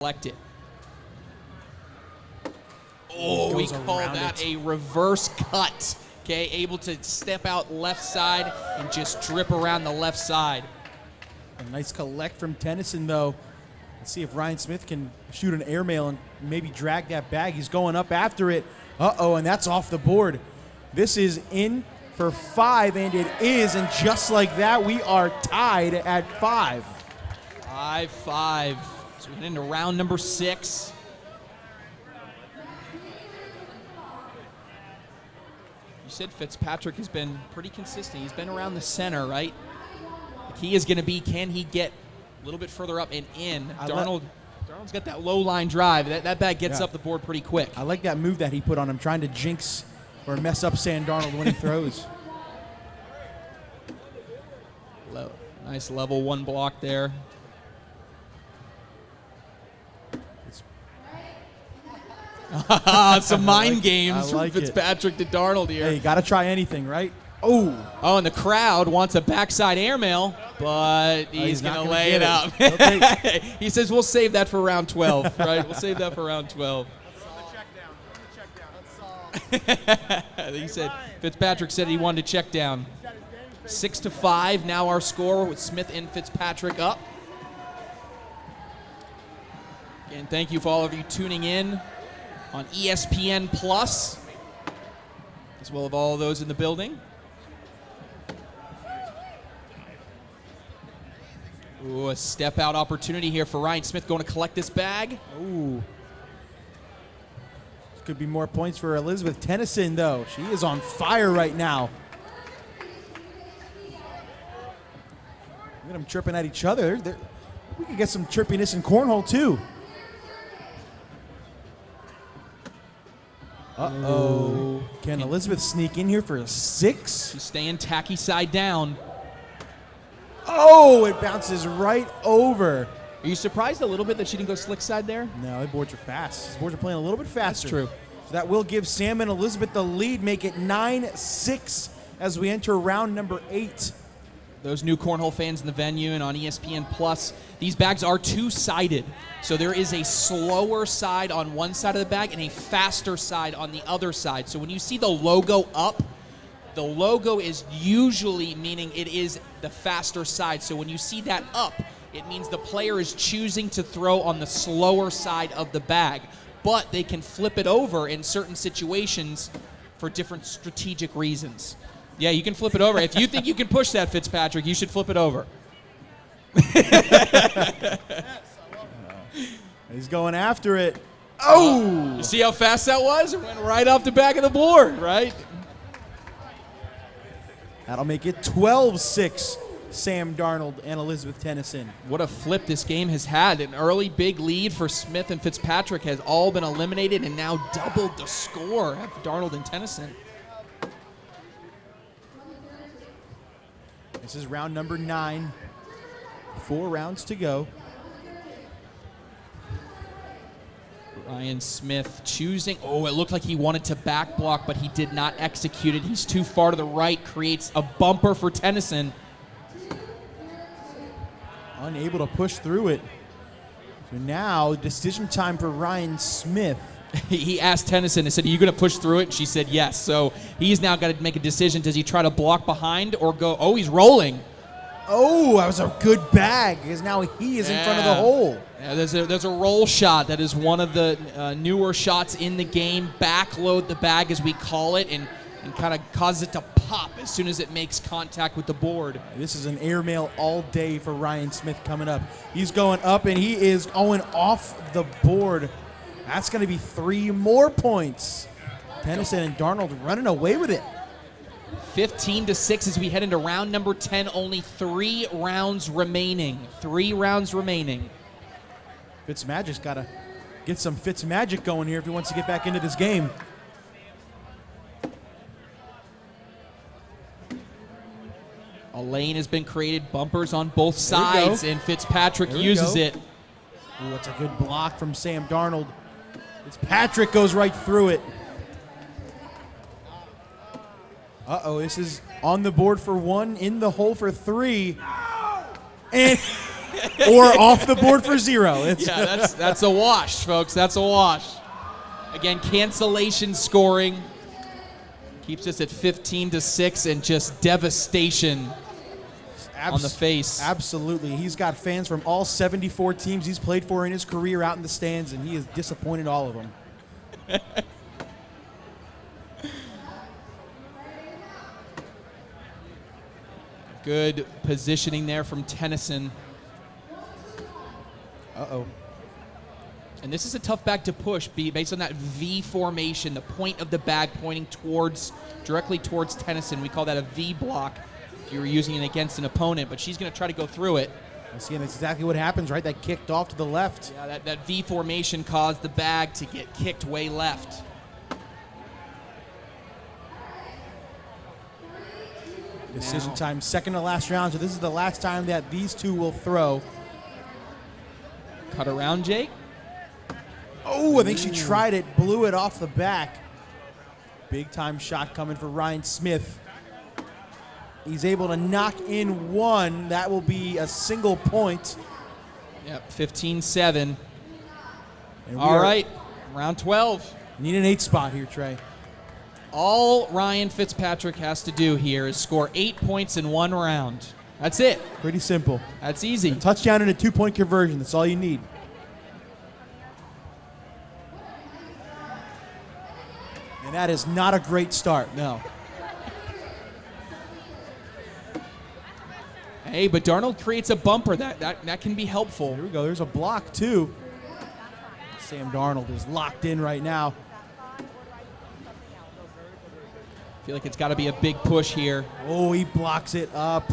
collect it. Oh, we call that a reverse cut. Okay, able to step out left side and just drip around the left side. A nice collect from Tennyson, though. Let's see if Ryan Smith can shoot an airmail and maybe drag that bag. He's going up after it. Uh-oh, and that's off the board. This is in for 5, and it is. And just like that, we are tied at 5. 5-5. So we get into round number 6. You said Fitzpatrick has been pretty consistent. He's been around the center, right? The key is going to be, can he get a little bit further up and in? Darnold's got that low line drive. That bag gets up the board pretty quick. I like that move that he put on him, trying to jinx or mess up Sam Darnold when he throws. Nice level 1 block there. Some mind games from Fitzpatrick to Darnold here. Hey, you got to try anything, right? Oh, and the crowd wants a backside airmail, but he's going to lay it up. He says, we'll save that for round 12, right? We'll save that for round 12. He said, Fitzpatrick said he wanted to check down. 6-5, now our score with Smith and Fitzpatrick up. Again, thank you for all of you tuning in on ESPN Plus, as well as all of those in the building. Ooh, a step-out opportunity here for Ryan Smith going to collect this bag. Ooh. Could be more points for Elizabeth Tennyson, though. She is on fire right now. Look at them chirping at each other. We could get some chirpiness in cornhole, too. Uh-oh. Can Elizabeth sneak in here for a 6? She's staying tacky side down. Oh, it bounces right over. Are you surprised a little bit that she didn't go slick side there? No, the boards are fast. These boards are playing a little bit faster. That's true. So that will give Sam and Elizabeth the lead, make it 9-6 as we enter round number 8. Those new cornhole fans in the venue and on ESPN Plus, these bags are two-sided. So there is a slower side on one side of the bag and a faster side on the other side. So when you see the logo up, the logo is usually meaning it is the faster side. So when you see that up, it means the player is choosing to throw on the slower side of the bag. But they can flip it over in certain situations for different strategic reasons. Yeah, you can flip it over. If you think you can push that, Fitzpatrick, you should flip it over. He's going after it. Oh! You see how fast that was? It went right off the back of the board, right? That'll make it 12-6, Sam Darnold and Elizabeth Tennyson. What a flip this game has had. An early big lead for Smith and Fitzpatrick has all been eliminated and now doubled the score of Darnold and Tennyson. This is round number 9. 4 rounds to go. Ryan Smith choosing. Oh, it looked like he wanted to back block, but he did not execute it. He's too far to the right, creates a bumper for Tennyson. Unable to push through it. So now, decision time for Ryan Smith. He asked Tennyson, he said, are you going to push through it? And she said yes. So he's now got to make a decision. Does he try to block behind or go? Oh, he's rolling. Oh, that was a good bag because now he is in front of the hole. Yeah, there's a roll shot. That is one of the newer shots in the game. Backload the bag, as we call it, and kind of causes it to pop as soon as it makes contact with the board. This is an airmail all day for Ryan Smith coming up. He's going up, and he is going off the board. That's going to be 3 more points. Tennyson and Darnold running away with it. 15-6 as we head into round number 10. Only 3 rounds remaining. 3 rounds remaining. Fitzmagic's got to get some Fitzmagic going here if he wants to get back into this game. A lane has been created, bumpers on both sides, and Fitzpatrick uses it. Ooh, that's a good block from Sam Darnold. Fitzpatrick goes right through it. Uh-oh, this is on the board for 1, in the hole for 3. And or off the board for 0. Yeah, that's a wash, folks. That's a wash. Again, cancellation scoring keeps us at 15-6 and just devastation on the face. Absolutely. He's got fans from all 74 teams he's played for in his career out in the stands, and he has disappointed all of them. Good positioning there from Tennyson. Uh-oh. And this is a tough bag to push based on that V formation, the point of the bag pointing directly towards Tennyson. We call that a V block if you were using it against an opponent, but she's going to try to go through it. See, and that's exactly what happens, right? That kicked off to the left. Yeah, that V formation caused the bag to get kicked way left. Decision time, second to last round, so this is the last time that these two will throw. Cut around, Jake. Oh, I think she tried it, blew it off the back. Big time shot coming for Ryan Smith. He's able to knock in one. That will be a single point. Yep, 15-7. All right, round 12. Need an 8 spot here, Trey. All Ryan Fitzpatrick has to do here is score 8 points in 1 round. That's it. Pretty simple. That's easy. A touchdown and a 2-point conversion. That's all you need. And that is not a great start, no. Hey, but Darnold creates a bumper. That can be helpful. Here we go. There's a block, too. Sam Darnold is locked in right now. I feel like it's got to be a big push here. Oh, he blocks it up.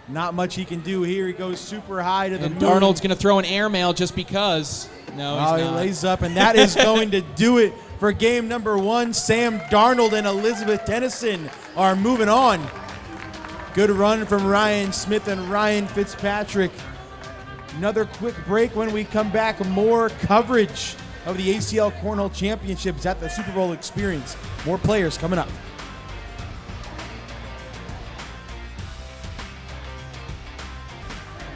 Not much he can do here. He goes super high to the moon. Darnold's going to throw an airmail just because. No, he's not. He lays up, and that is going to do it for game number 1. Sam Darnold and Elizabeth Tennyson are moving on. Good run from Ryan Smith and Ryan Fitzpatrick. Another quick break. When we come back, more coverage of the ACL Cornhole Championships at the Super Bowl Experience. More players coming up.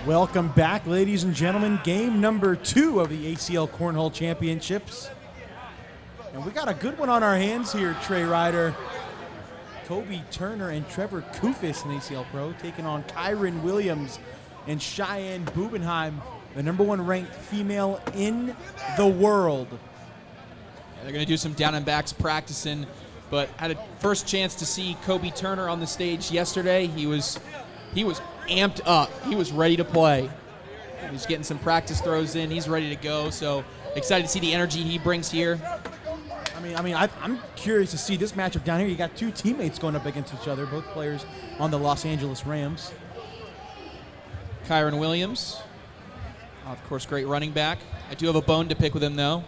Welcome back, ladies and gentlemen. Game number 2 of the ACL Cornhole Championships. And we got a good one on our hands here, Trey Ryder. Kobie Turner and Trevor Kuhfuss, an ACL Pro, taking on Kyren Williams and Cheyenne Bubenheim, the #1 ranked female in the world. Yeah, they're going to do some down and backs practicing, but had a first chance to see Kobie Turner on the stage yesterday. He was amped up. He was ready to play. He's getting some practice throws in. He's ready to go. So excited to see the energy he brings here. I'm curious to see this matchup down here. You got 2 teammates going up against each other, both players on the Los Angeles Rams. Kyren Williams, of course, great running back. I do have a bone to pick with him, though.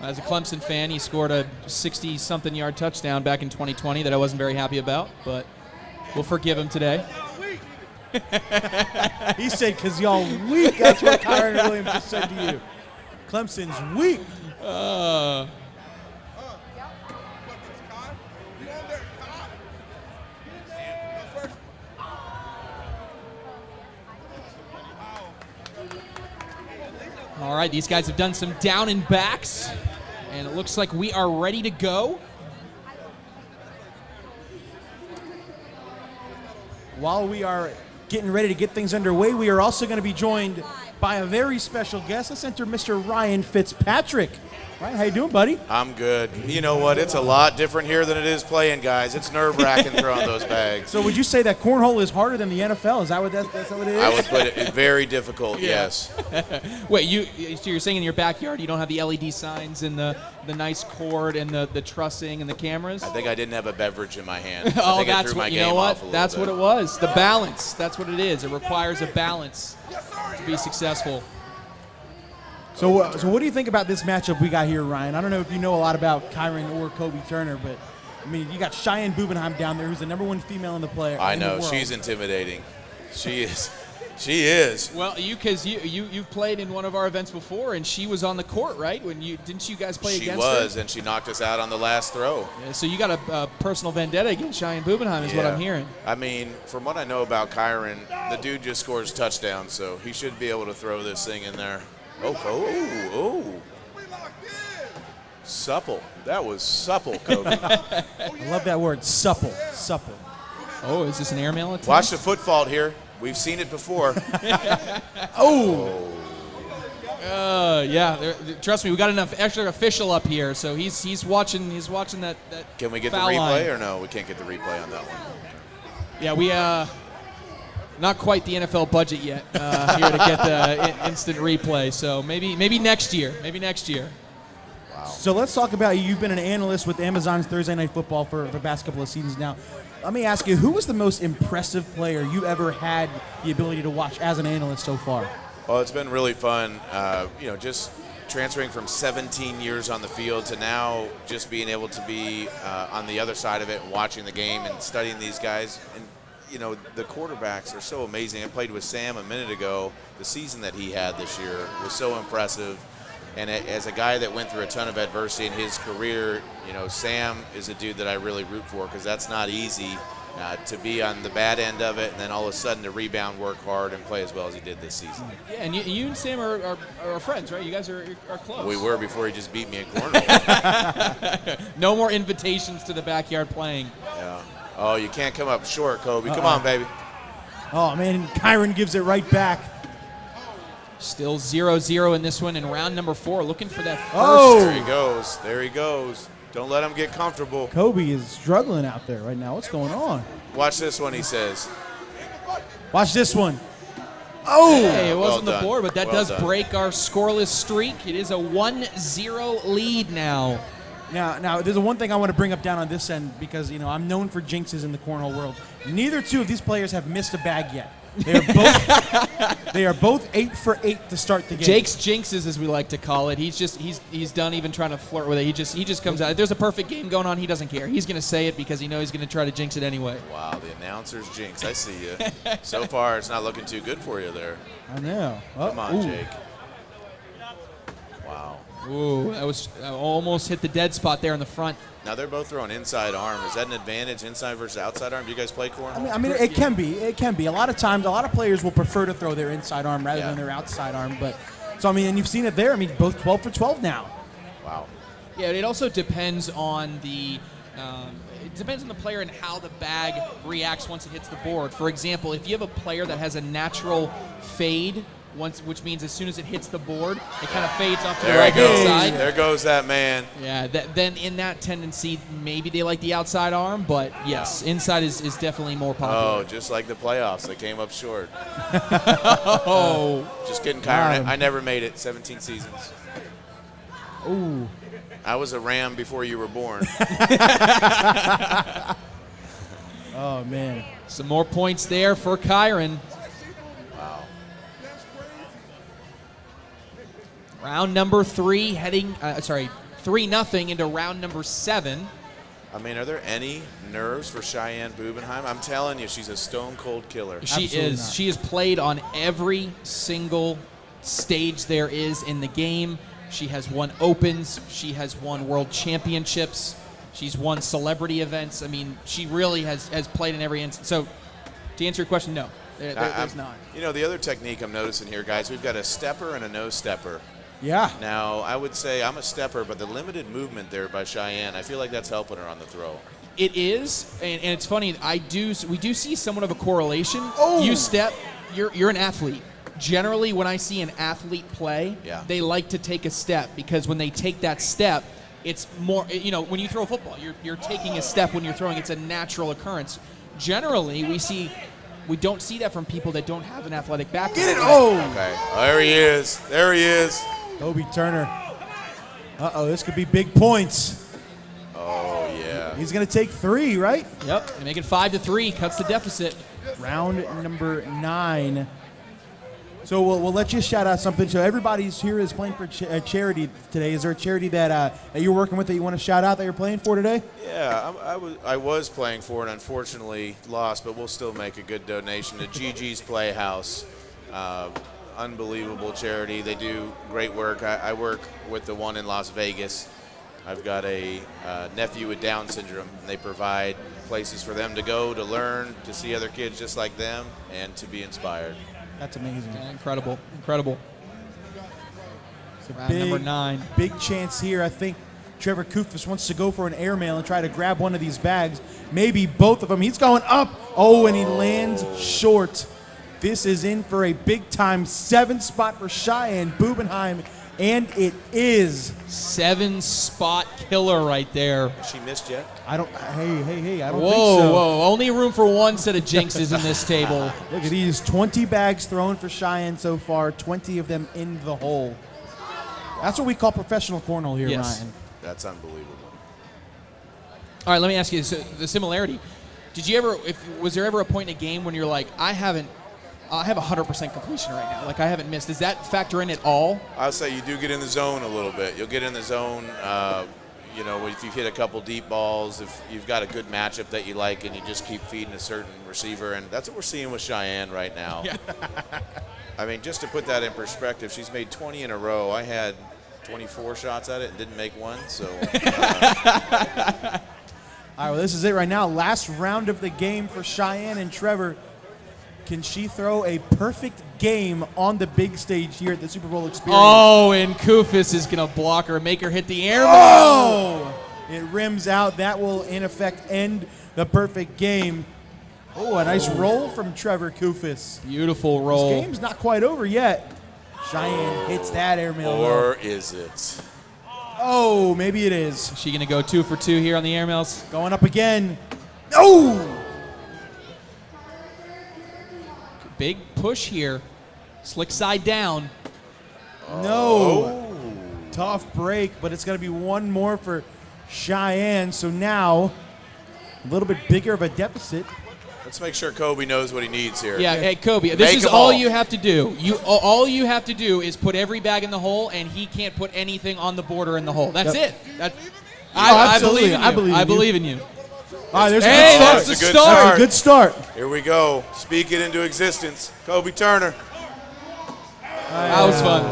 As a Clemson fan, he scored a 60-something yard touchdown back in 2020 that I wasn't very happy about, but we'll forgive him today. He said, because y'all weak. That's what Kyren Williams just said to you. Clemson's weak. All right, these guys have done some down and backs, and it looks like we are ready to go. While we are getting ready to get things underway, we are also going to be joined by a very special guest. Let's enter Mr. Ryan Fitzpatrick. Ryan, how you doing, buddy? I'm good. You know what? It's a lot different here than it is playing, guys. It's nerve-wracking throwing those bags. So would you say that cornhole is harder than the NFL? Is that what that's what it is? I would put it very difficult, yes. Wait, so you're saying in your backyard you don't have the LED signs and the nice cord and the trussing and the cameras? I think I didn't have a beverage in my hand. Oh, I think that's what, you know what? That's what it was. The balance. That's what it is. It requires a balance to be successful. So what do you think about this matchup we got here, Ryan? I don't know if you know a lot about Kyren or Kobie Turner, but I mean, you got Cheyenne Bubenheim down there, who's the #1 female in the player. I know. She's intimidating. She is. She is. Well, because you've played in one of our events before, and she was on the court, right? Didn't you guys play against her? She was, and she knocked us out on the last throw. Yeah, so you got a personal vendetta against Cheyenne Bubenheim is what I'm hearing. I mean, from what I know about Kyren, the dude just scores touchdowns, so he should be able to throw this thing in there. Oh. Supple. That was supple, Kobie. I love that word, supple. Oh, is this an airmail attempt? Watch the foot fault here. We've seen it before. Yeah. Trust me, we got enough extra official up here, so he's watching that. Can we get the foul replay line. or no? We can't get the replay on that one. Yeah, we not quite the NFL budget yet here to get the instant replay. So maybe next year. Wow. So let's talk about you. You've been an analyst with Amazon's Thursday Night Football for the past couple of seasons now. Let me ask you, who was the most impressive player you ever had the ability to watch as an analyst so far? Well, it's been really fun, just transferring from 17 years on the field to now just being able to be on the other side of it and watching the game and studying these guys. And, the quarterbacks are so amazing. I played with Sam a minute ago. The season that he had this year was so impressive. And as a guy that went through a ton of adversity in his career, Sam is a dude that I really root for because that's not easy to be on the bad end of it and then all of a sudden to rebound, work hard, and play as well as he did this season. Yeah, and you and Sam are friends, right? You guys are close. We were before he just beat me in cornhole. No more invitations to the backyard playing. Yeah. Oh, you can't come up short, Kobie. Come on, baby. Oh, man, Kyren gives it right back. Still 0-0 in this one in round number 4, looking for that first. Oh! There he goes. Don't let him get comfortable. Kobie is struggling out there right now. What's going on? Watch this one, he says. Watch this one. Oh! Hey, it wasn't Well the board, but that Well does done. break our scoreless streak. It is a 1-0 lead now. Now, there's one thing I want to bring up down on this end because, I'm known for jinxes in the cornhole world. Neither two of these players have missed a bag yet. They are both 8 for 8 to start the game. Jake's jinxes, as we like to call it. He's done even trying to flirt with it. He just comes out. If there's a perfect game going on, he doesn't care. He's going to say it because he knows he's going to try to jinx it anyway. Wow, the announcer's jinx. I see you. So far, it's not looking too good for you there. I know. Come on, Jake. Wow. Ooh, that was almost hit the dead spot there in the front. Now they're both throwing inside arm. Is that an advantage, inside versus outside arm? Do you guys play cornhole? I mean, it can be. It can be. A lot of times, a lot of players will prefer to throw their inside arm rather than their outside arm. But and you've seen it there. I mean, both 12 for 12 now. Wow. Yeah, it also depends on the player and how the bag reacts once it hits the board. For example, if you have a player that has a natural fade, which means as soon as it hits the board, it kind of fades off to the right hand side. There goes that man. Yeah, then in that tendency, maybe they like the outside arm, but yes, inside is definitely more popular. Oh, just like the playoffs, they came up short. Oh. Just kidding, Kyren. I never made it, 17 seasons. Ooh. I was a Ram before you were born. Oh, man. Some more points there for Kyren. Wow. Round number 3 3-0 into round number 7. I mean, are there any nerves for Cheyenne Bubenheim? I'm telling you, she's a stone-cold killer. She Absolutely is. not. She has played on every single stage there is in the game. She has won Opens. She has won World Championships. She's won celebrity events. I mean, she really has played in every instance. So, to answer your question, no, there's not. The other technique I'm noticing here, guys, we've got a stepper and a no-stepper. Yeah. Now, I would say I'm a stepper, but the limited movement there by Cheyenne, I feel like that's helping her on the throw. It is, and it's funny. We do see somewhat of a correlation. Oh. You step, you're an athlete. Generally, when I see an athlete play, they like to take a step because when they take that step, it's more. When you throw a football, you're taking a step when you're throwing. It's a natural occurrence. Generally, we don't see that from people that don't have an athletic background. Get it! Oh! Okay. Oh, there he is. There he is. Kobie Turner. Uh-oh, this could be big points. Oh, yeah. He's going to take 3, right? Yep, and make it 5-3, cuts the deficit. Round number 9. So we'll let you shout out something. So everybody's here is playing for a charity today. Is there a charity that you're working with that you want to shout out that you're playing for today? Yeah, I was playing for it, unfortunately lost, but we'll still make a good donation to Gigi's Playhouse. Unbelievable charity. They do great work. I work with the one in Las Vegas. I've got a nephew with Down syndrome, and they provide places for them to go, to learn, to see other kids just like them, and to be inspired. That's amazing. Yeah, incredible. Round Big, number 9. Big chance here. I think Trevor Kuhfuss wants to go for an airmail and try to grab one of these bags. Maybe both of them. He's going up. Oh, and he lands short. This is in for a big-time 7 spot for Cheyenne Bubenheim, and it is 7-spot killer right there. Has she missed yet? I don't think so. Whoa. Only room for one set of jinxes in this table. Look at these 20 bags thrown for Cheyenne so far, 20 of them in the hole. That's what we call professional cornhole here, Yes. Ryan. That's unbelievable. All right, let me ask you the similarity. Did you ever, was there ever a point in a game when you're like, I have 100% completion right now, like I haven't missed? Does that factor in at all? I'll say you do get in the zone a little bit. You'll get in the zone, if you hit a couple deep balls, if you've got a good matchup that you like, and you just keep feeding a certain receiver, and that's what we're seeing with Cheyenne right now. Yeah. I mean, just to put that in perspective, she's made 20 in a row. I had 24 shots at it and didn't make one, so. All right, well, this is it right now. Last round of the game for Cheyenne and Trevor. Can she throw a perfect game on the big stage here at the Super Bowl Experience? Oh, and Kuhfuss is going to block her, make her hit the air. Oh! It rims out. That will, in effect, end the perfect game. Oh, a nice roll from Trevor Kuhfuss. Beautiful roll. This game's not quite over yet. Cheyenne hits that airmail. Or is it? Oh, maybe it is. Is she going to go 2 for 2 here on the airmails? Going up again. Oh! Big push here. Slick side down. No. Tough break, but it's going to be one more for Cheyenne. So now a little bit bigger of a deficit. Let's make sure Kobie knows what he needs here. Yeah, hey, Kobie, this Make is them all all. you have to do. All you have to do is put every bag in the hole, and he can't put anything on the border in the hole. That's Yep. it. I absolutely. believe in you. I believe in you. in you. All right, there's Hey, a that's good the start. start. That's a good start. Here we go. Speak it into existence. Kobie Turner. That was fun.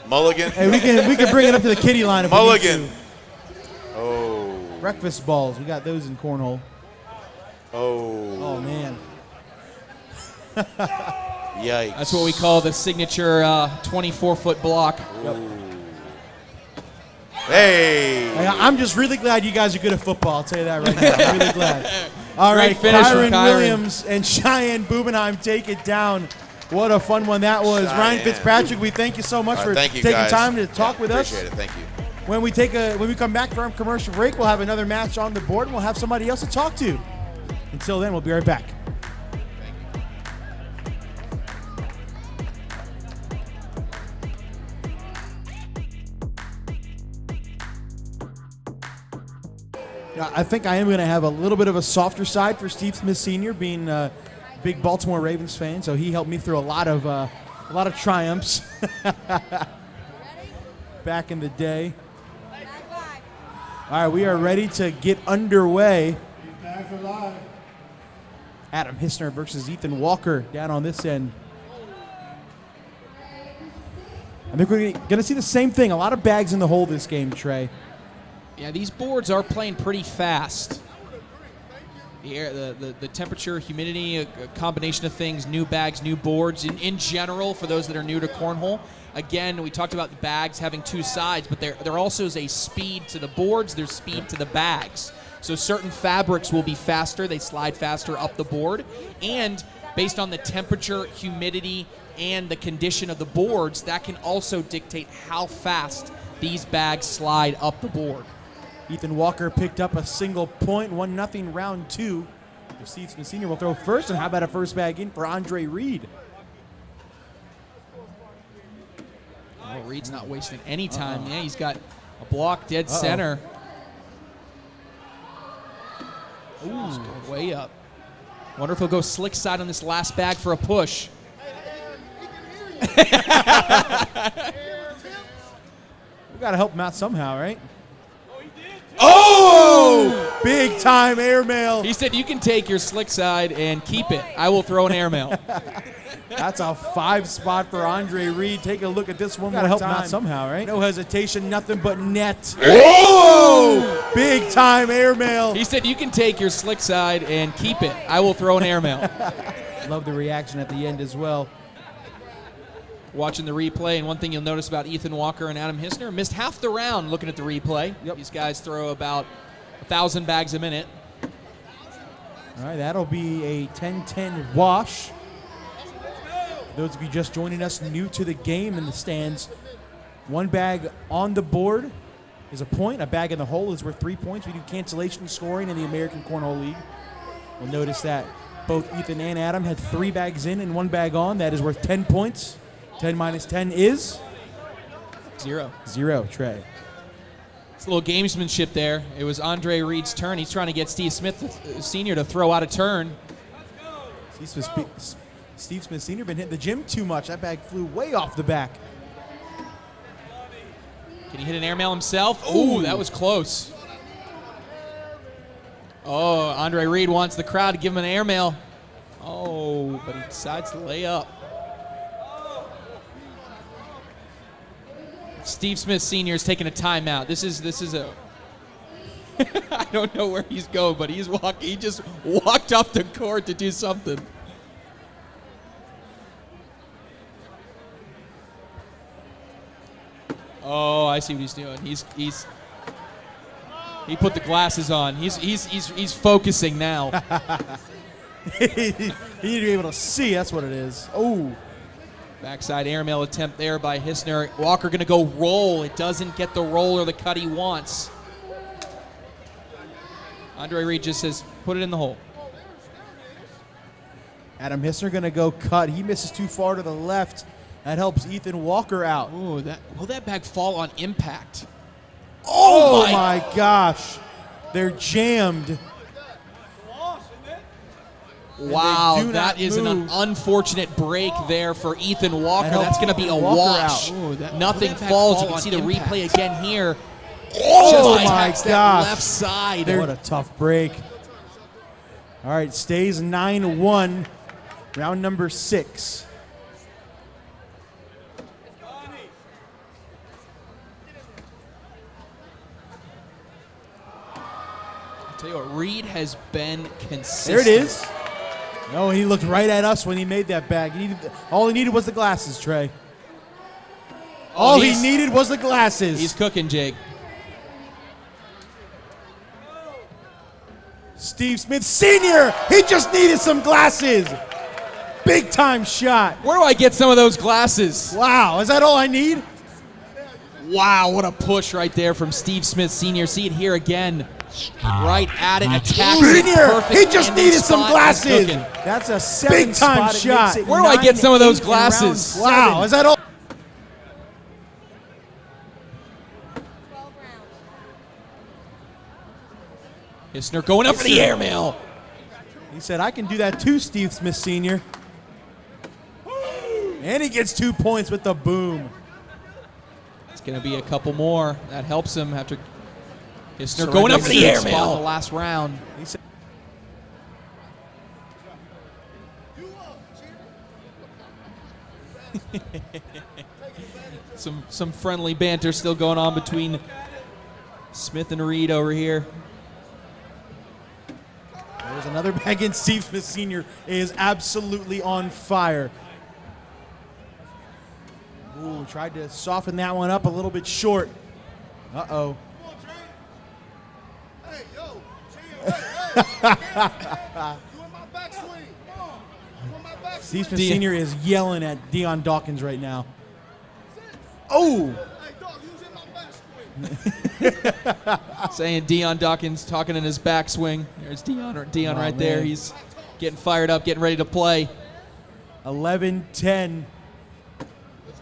Mulligan. Hey, we can bring it up to the kiddie line if Mulligan. we need to. Oh. Breakfast balls. We got those in cornhole. Oh. Oh, man. Yikes. That's what we call the signature 24-foot block. Hey. I'm just really glad you guys are good at football. I'll tell you that right now. I'm really glad. All Great right, finish from Kyren Kyren. Williams and Cheyenne Bubenheim take it down. What a fun one that was. Cheyenne. Ryan Fitzpatrick, we thank you so much for Thank you, taking guys. time to talk with us. Appreciate it. Thank you. When we come back from commercial break, we'll have another match on the board, and we'll have somebody else to talk to. Until then, we'll be right back. I think I am going to have a little bit of a softer side for Steve Smith Sr., being a big Baltimore Ravens fan, so he helped me through a lot of triumphs back in the day. All right, we are ready to get underway. Adam Hissner versus Ethan Walker down on this end. I think we're going to see the same thing. A lot of bags in the hole this game, Trey. Yeah, these boards are playing pretty fast. The air, the temperature, humidity, a combination of things, new bags, new boards. In general, for those that are new to cornhole, again, we talked about the bags having two sides, but there also is a speed to the boards, there's speed to the bags. So certain fabrics will be faster, they slide faster up the board, and based on the temperature, humidity, and the condition of the boards, that can also dictate how fast these bags slide up the board. Ethan Walker picked up a single point, 1-0 round two. Steve Smith Sr. will throw first, and how about a first bag in for Andre Reed? Oh, Reed's not wasting any time. Yeah, he's got a block dead center. Ooh, going way up. Wonder if he'll go slick side on this last bag for a push. We got to help him out somehow, right? Oh! Big time airmail. He said, you can take your slick side and keep it. I will throw an airmail. That's a 5 spot for Andre Reed. Take a look at this one more help time. him out somehow, right? No hesitation, nothing but net. Oh! Big time airmail. He said, you can take your slick side and keep it. I will throw an airmail. Love the reaction at the end as well. Watching the replay, and one thing you'll notice about Ethan Walker and Adam Hissner, missed half the round looking at the replay. Yep. These guys throw about 1,000 bags a minute. All right, that'll be a 10-10 wash. Those of you just joining us new to the game in the stands, 1 bag on the board is a point. A bag in the hole is worth 3 points. We do cancellation scoring in the American Cornhole League. We'll notice that both Ethan and Adam had 3 bags in and 1 bag on. That is worth 10 points. 10 minus 10 is? 0. 0, Trey. It's a little gamesmanship there. It was Andre Reed's turn. He's trying to get Steve Smith Sr. to throw out a turn. Steve Smith Sr. been hitting the gym too much. That bag flew way off the back. Can he hit an airmail himself? Ooh, that was close. Oh, Andre Reed wants the crowd to give him an airmail. Oh, but he decides to lay up. Steve Smith Sr. is taking a timeout. This is a I don't know where he's going, but he just walked off the court to do something. Oh, I see what he's doing. He put the glasses on. He's focusing now. You need to be able to see. That's what it is. Oh. Backside airmail attempt there by Hissner. Walker going to go roll. It doesn't get the roll or the cut he wants. Andre Reed just says, put it in the hole. Adam Hissner going to go cut. He misses too far to the left. That helps Ethan Walker out. Ooh, will that bag fall on impact? Oh my gosh. They're jammed. Wow, do that not is an move. unfortunate break there for Ethan Walker. That That's going to be a wash. Ooh, Nothing that falls. fall You can on see the impact. replay again here. Oh Just my attacks that gosh. left side. What a tough break. All right, stays 9-1. Round number 6. I'll tell you what, Reed has been consistent. There it is. No, he looked right at us when he made that bag. All he needed was the glasses, Trey. All he needed was the glasses. He's cooking, Jake. Steve Smith Sr., he just needed some glasses. Big time shot. Where do I get some of those glasses? Wow, is that all I need? Wow, what a push right there from Steve Smith Sr. See it here again. Right at it, attacks it. Senior, Perfect he just landing needed some spot. glasses. He's cooking. That's a 7 time spot. It shot. makes it Where do I get some of those 9-8 in round glasses? 7. Wow, is that all? Hissner going up for the airmail. He said, I can do that too, Steve Smith Sr. And he gets 2 points with the boom. It's going to be a couple more. That helps him after Hissner So going up right for the there. airmail in the last round. He said, Some friendly banter still going on between Smith and Reed over here. there's another bag in. Steve Smith Sr. is absolutely on fire. Ooh, tried to soften that one up a little bit short. Uh-oh. Hey, yo, hey. Steve Smith Sr. is yelling at Dion Dawkins right now. Oh! Saying Dion Dawkins talking in his backswing. There's Dion right there. man. He's getting fired up, getting ready to play. 11-10.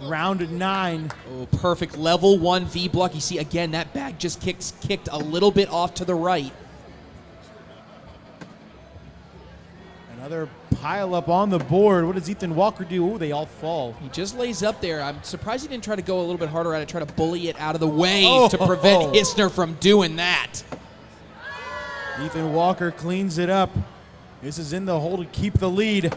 Round 9. Oh, perfect level 1 V block. You see, again, that bag just kicked a little bit off to the right. Another pile up on the board. What does Ethan Walker do? Oh, they all fall. He just lays up there. I'm surprised he didn't try to go a little bit harder at it, try to bully it out of the way Oh. to prevent Hissner from doing that. Ethan Walker cleans it up. This is in the hole to keep the lead.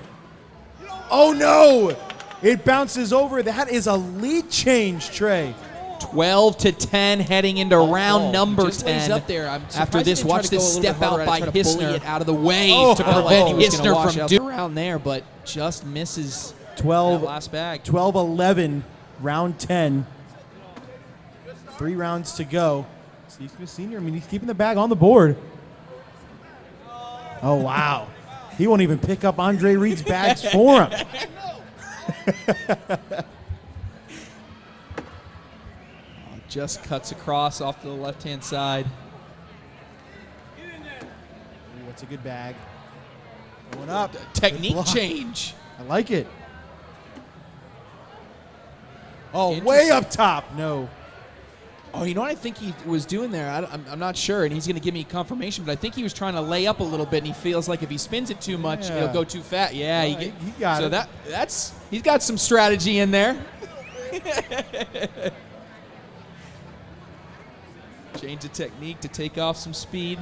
Oh, no! It bounces over. That is a lead change, Trey. 12-10 heading into round number just 10. Up there. After this, watch this step out by Hissner it out of the way to prevent Hissner from doing around there, but just misses 12, that last bag. 12-11, round 10. 3 rounds to go. Steve Smith Sr., I mean, he's keeping the bag on the board. Oh, wow. He won't even pick up Andre Reed's bags for him. Just cuts across off to the left-hand side. Ooh, that's a good bag. Going up. Technique change. I like it. Oh, way up top. No. Oh, you know what I think he was doing there? I'm not sure, and he's going to give me confirmation, but I think he was trying to lay up a little bit, and he feels like if he spins it too much, it'll go too fast. Yeah, he got so it. That's he's got some strategy in there. Change of technique to take off some speed.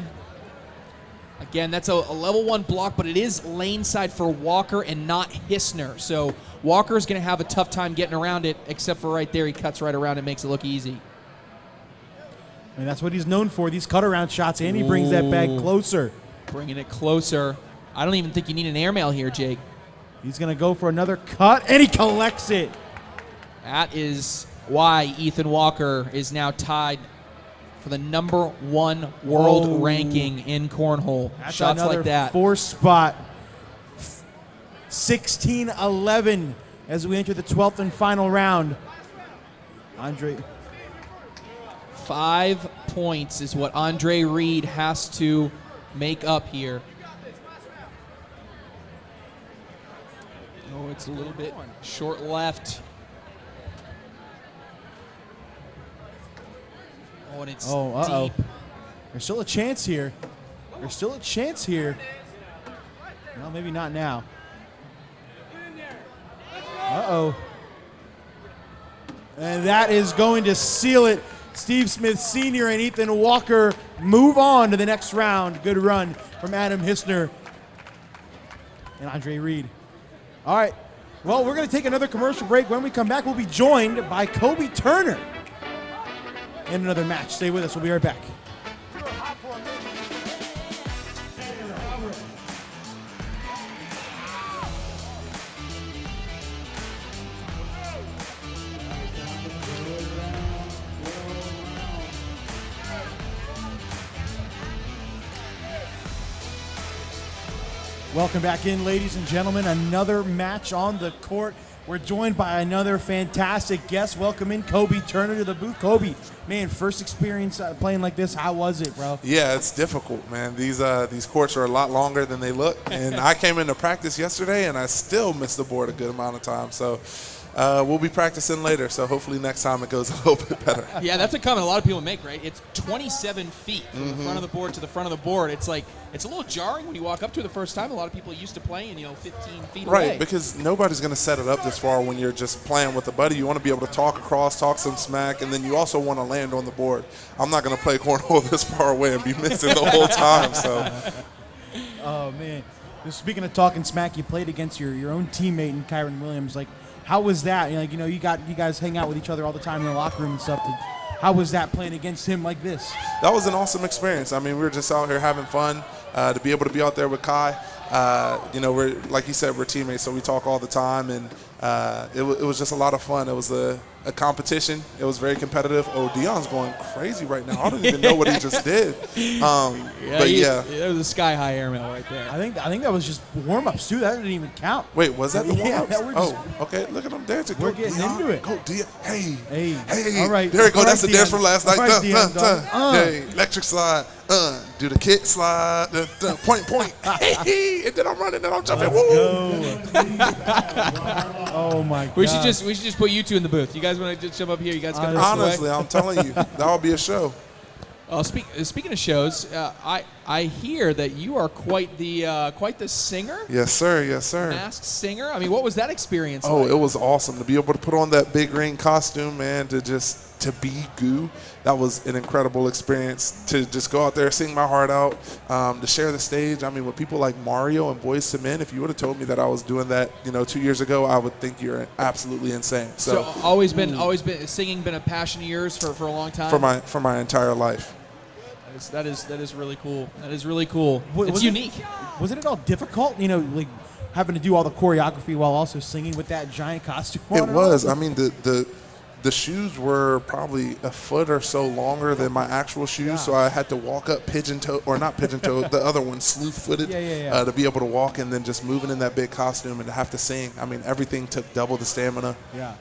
Again, that's a level 1 block, but it is lane side for Walker and not Hissner. So Walker's going to have a tough time getting around it, except for right there. He cuts right around and makes it look easy. And that's what he's known for, these cut-around shots, and he brings that bag closer. Bringing it closer. I don't even think you need an airmail here, Jake. He's going to go for another cut, and he collects it. That is why Ethan Walker is now tied for the number 1 world ranking in cornhole. That's shots another like that. 4 spot. 16-11 as we enter the 12th and final round. Andre. 5 points is what Andre Reed has to make up here. Oh, it's a little bit short left. Oh, and it's deep. There's still a chance here. There's still a chance here. Well, maybe not now. Uh-oh. And that is going to seal it. Steve Smith Sr. and Ethan Walker move on to the next round. Good run from Adam Hissner and Andre Reed. All right. Well, we're going to take another commercial break. When we come back, we'll be joined by Kobie Turner in another match. Stay with us. We'll be right back. Welcome back in, ladies and gentlemen. Another match on the court. We're joined by another fantastic guest. Welcome in Kobie Turner to the booth. Kobie, man, first experience playing like this. How was it, bro? Yeah, it's difficult, man. These courts are a lot longer than they look. And I came into practice yesterday, and I still missed the board a good amount of time. So we'll be practicing later. So hopefully next time it goes a little bit better. Yeah, that's a comment a lot of people make, right? It's 27 feet from the front of the board to the front of the board. It's like, it's a little jarring when you walk up to it the first time. A lot of people are used to playing, 15 feet away. Right, because nobody's going to set it up this far when you're just playing with a buddy. You want to be able to talk across, talk some smack, and then you also want to land on the board. I'm not going to play cornhole this far away and be missing the whole time. So. Oh, man. Just speaking of talking smack, you played against your own teammate in Kyren Williams. Like, how was that? You guys hang out with each other all the time in the locker room and stuff. How was that playing against him like this? That was an awesome experience. I mean, we were just out here having fun. To be able to be out there with Kai, we're, like you said, we're teammates, so we talk all the time, and it was just a lot of fun. It was a competition. It was very competitive. Oh, Dion's going crazy right now. I don't even know what he just did. There was a sky-high airmail right there. I think that was just warm-ups, too. That didn't even count. Wait, was that the warm-ups? Yeah, okay. Look at him dancing. We're getting into it. Go, Dion. Hey. All right. There we go. All That's right, the dance Dion. from last night. All right, Dion, Hey, electric slide. Do the kick slide. Point. Hey. And then I'm running and I'm jumping. Oh, my God. We should just put you two in the booth. You guys want to just jump up here? You guys got Honestly, I'm telling you, that would be a show. Speaking of shows, I hear that you are quite the singer. Yes, sir. Masked singer. I mean, what was that experience? Oh, like? It was awesome to be able to put on that big ring costume, man. To just to be GOO, that was an incredible experience to just go out there, sing my heart out, to share the stage. I mean, with people like Mario and Boyz II Men, if you would have told me that I was doing that, 2 years ago, I would think you're absolutely insane. So always been singing been a passion of yours for a long time? For my entire life. That is really cool. That is really cool. It's unique. Wasn't it all difficult, like having to do all the choreography while also singing with that giant costume on? It was. I mean, the shoes were probably a foot or so longer than my actual shoes, so I had to walk up pigeon-toed, or not pigeon-toed, the other one, sleuth-footed, to be able to walk, and then just moving in that big costume and to have to sing. I mean, everything took double the stamina. Yeah.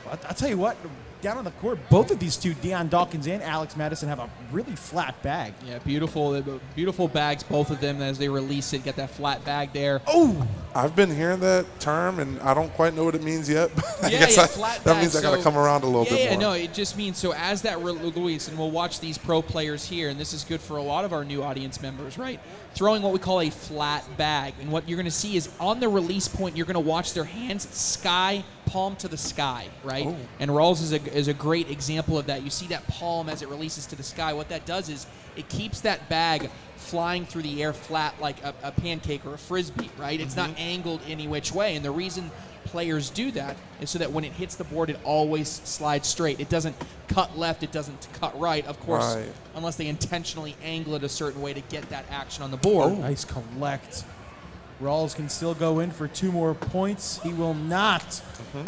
I'll tell you what, down on the court, both of these two, Dion Dawkins and Alex Mattison, have a really flat bag. Yeah, beautiful bags, both of them, as they release it, get that flat bag there. Oh! I've been hearing that term, and I don't quite know what it means yet. But flat that bag. means I got to come around a little bit more. Yeah, no, it just means, so as that release, and we'll watch these pro players here, and this is good for a lot of our new audience members, right? Throwing what we call a flat bag. And what you're going to see is on the release point, you're going to watch their hands sky, palm to the sky, right? Oh. And Rawls is a great example of that. You see that palm as it releases to the sky. What that does is it keeps that bag flying through the air flat like a pancake or a Frisbee, right? It's not angled any which way. And the reason players do that is so that when it hits the board, it always slides straight. It doesn't cut left. It doesn't cut right, of course, unless they intentionally angle it a certain way to get that action on the board. Nice collect. Rawls can still go in for 2 more points. He will not.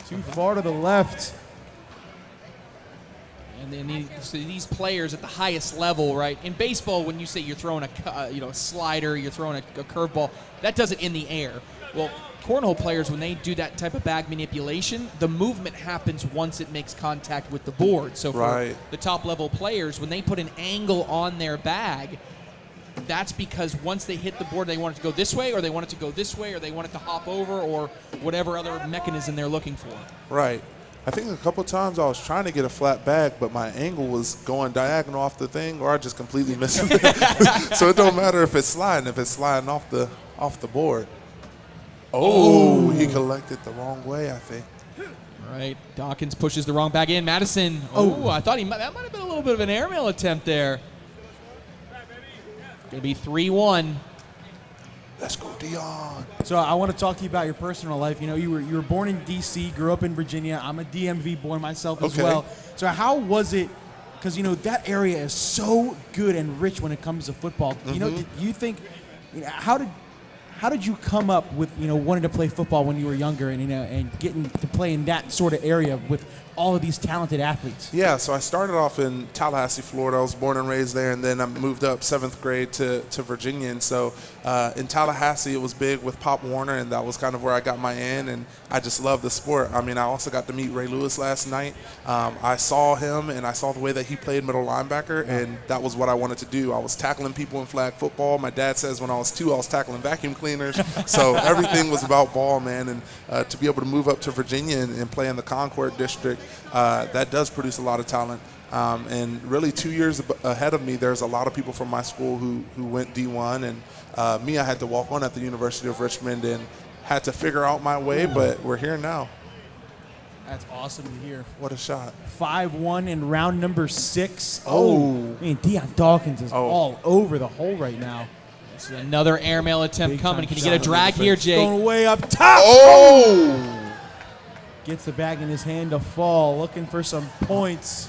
Too far to the left. And then these players at the highest level, right? In baseball, when you say you're throwing a slider, you're throwing a curveball, that does it in the air. Well, cornhole players, when they do that type of bag manipulation, the movement happens once it makes contact with the board. So for the top level players, when they put an angle on their bag, that's because once they hit the board, they want it to go this way, or they want it to go this way, or they want it to hop over, or whatever other mechanism they're looking for. Right. I think a couple times I was trying to get a flat bag, but my angle was going diagonal off the thing, or I just completely missed it. So it don't matter if it's sliding off the board. Oh, he collected the wrong way, I think. Right. Dawkins pushes the wrong bag in. Mattison. Oh, I thought that might have been a little bit of an airmail attempt there. Going to be 3-1. Let's go, Dion. So I want to talk to you about your personal life. You were born in D.C., grew up in Virginia. I'm a DMV boy myself as well. So how was it? Because, that area is so good and rich when it comes to football. Did you think, how did you come up with, wanting to play football when you were younger and getting to play in that sort of area with all of these talented athletes? Yeah, so I started off in Tallahassee, Florida. I was born and raised there, and then I moved up 7th grade to Virginia. And so in Tallahassee, it was big with Pop Warner, and that was kind of where I got my in, and I just love the sport. I mean, I also got to meet Ray Lewis last night. I saw him, and I saw the way that he played middle linebacker, and that was what I wanted to do. I was tackling people in flag football. My dad says when I was 2, I was tackling vacuum cleaners. So everything was about ball, man. And to be able to move up to Virginia and play in the Concord District, that does produce a lot of talent. And really 2 years ahead of me, there's a lot of people from my school who went D1. And me, I had to walk on at the University of Richmond and had to figure out my way, but we're here now. That's awesome to hear. What a shot. 5-1 in round number 6. Oh. Dion Dawkins is all over the hole right now. This is another airmail attempt Big coming. time Can you get a drag here, Jake? Going way up top. Oh! Gets the bag in his hand to fall, looking for some points.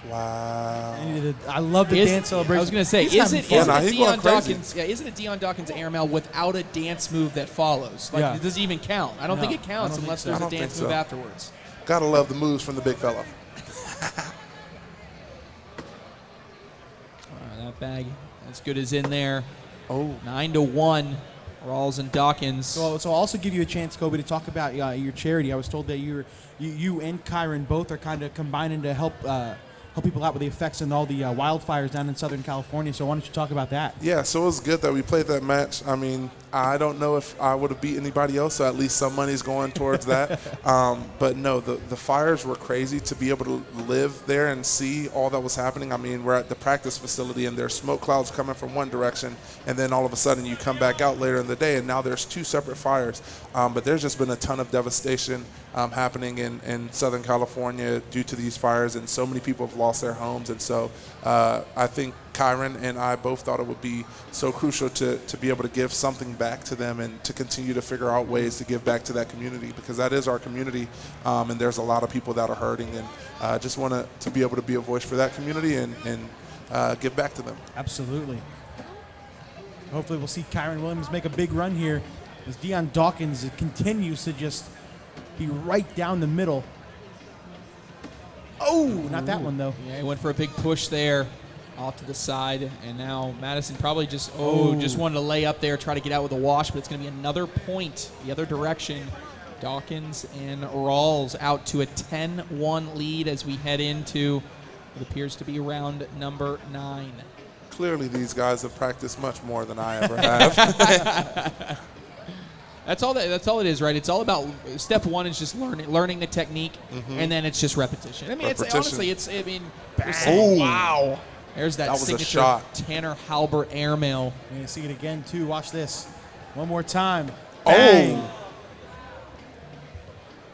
Wow. I love the dance celebration. I was going to say, isn't a Dion Dawkins airmail without a dance move that follows? It doesn't even count. I don't think it counts unless there's a dance move afterwards. Gotta love the moves from the big fella. That bag as good as in there. Oh. 9-1. Rawls and Dawkins. So I'll also give you a chance, Kobie, to talk about your charity. I was told that you and Kyren both are kind of combining to help help people out with the effects and all the wildfires down in Southern California. So why don't you talk about that? Yeah, so it was good that we played that match. I mean, I don't know if I would have beat anybody else, so at least some money's going towards that. But no, the fires were crazy to be able to live there and see all that was happening. I mean, we're at the practice facility, and there's smoke clouds coming from one direction, and then all of a sudden you come back out later in the day, and now there's 2 separate fires. But there's just been a ton of devastation happening in Southern California due to these fires, and so many people have lost their homes. And so I think Kyren and I both thought it would be so crucial to be able to give something back to them and to continue to figure out ways to give back to that community, because that is our community, and there's a lot of people that are hurting, and just want to be able to be a voice for that community and give back to them. Absolutely. Hopefully we'll see Kyren Williams make a big run here as Dion Dawkins continues to just be right down the middle. Oh, not that one though. Yeah, he went for a big push there off to the side, and now Mattison probably just wanted to lay up there, try to get out with a wash, but it's going to be another point the other direction. Dawkins and Rawls out to a 10-1 lead as we head into what appears to be round number 9. Clearly these guys have practiced much more than I ever have. That's all it is, right? It's all about step 1 is just learning the technique, and then it's just repetition. I mean, wow. There's that was a signature shot. Tanner Halbert airmail. You're going to see it again, too. Watch this. One more time. Bang.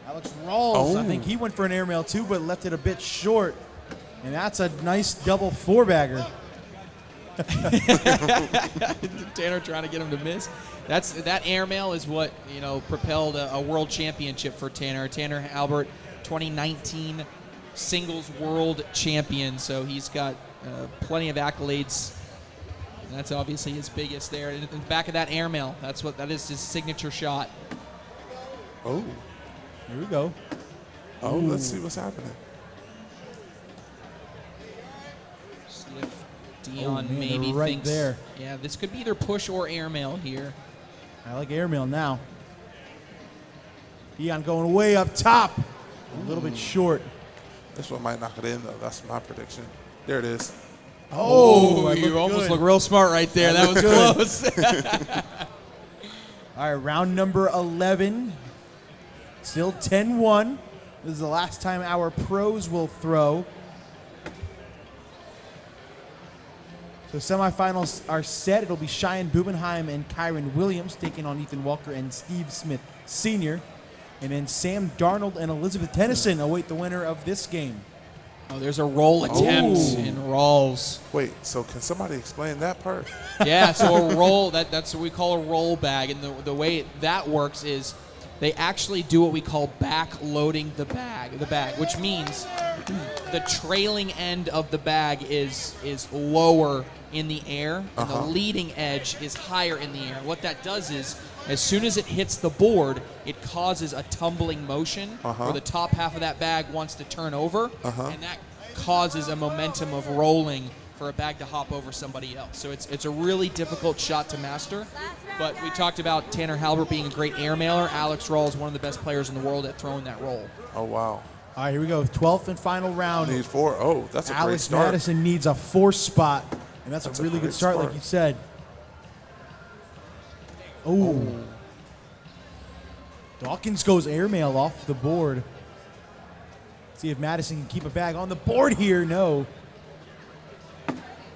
Alex Rawls, I think he went for an airmail, too, but left it a bit short. And that's a nice double 4-bagger. Tanner trying to get him to miss. That airmail is what propelled a world championship for Tanner. Tanner Halbert, 2019 singles world champion. So he's got plenty of accolades. And that's obviously his biggest there. In the back of that airmail, that is his signature shot. Oh, here we go. Oh, let's see what's happening. See if Dion maybe right thinks there. Yeah, this could be either push or airmail here. I like airmail now. Dion going way up top. A little bit short. This one might knock it in, though. That's my prediction. There it is. Oh, you almost look real smart right there. That was close. All right, round number 11. Still 10-1. This is the last time our pros will throw. So semifinals are set. It'll be Cheyenne Bubenheim and Kyren Williams taking on Ethan Walker and Steve Smith Sr. And then Sam Darnold and Elizabeth Tennyson await the winner of this game. Oh, there's a roll attempt in Rawls. Wait, so can somebody explain that part? Yeah, so a roll, that's what we call a roll bag. And the way that works is they actually do what we call back loading the bag, which means the trailing end of the bag is lower in the air, and the leading edge is higher in the air. What that does is, as soon as it hits the board, it causes a tumbling motion where the top half of that bag wants to turn over, and that causes a momentum of rolling for a bag to hop over somebody else. So it's a really difficult shot to master. But we talked about Tanner Halbert being a great airmailer. Alex Rawls is one of the best players in the world at throwing that roll. Oh, wow. All right, here we go. 12th and final round. Need 4. Oh, that's a great Alex start. Mattison needs a 4 spot, and that's a really good start, like you said. Oh. Dawkins goes airmail off the board. See if Mattison can keep a bag on the board here. No.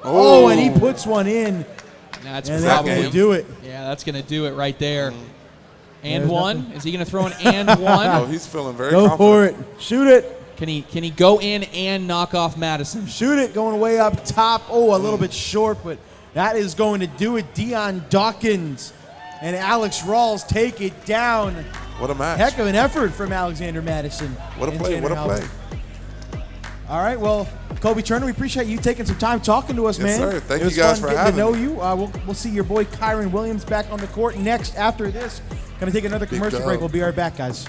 Oh, and he puts one in. That's probably going to do it. Yeah, that's going to do it right there. And There's one. nothing. Is he going to throw an and one? Oh, he's feeling very Go confident. for it. Shoot it. Can he go in and knock off Mattison? Shoot it. Going way up top. Oh, a little bit short, but that is going to do it. Dion Dawkins and Alex Rawls take it down. What a match. Heck of an effort from Alexander Mattison. What a and play. Tanner What a Halbert. play. All right, well, Kobie Turner, we appreciate you taking some time talking to us, Yes, man. sir. Thank it was you guys fun for getting to know having you. We'll see your boy Kyren Williams back on the court next after this. Going to take another commercial break. We'll be right back, guys.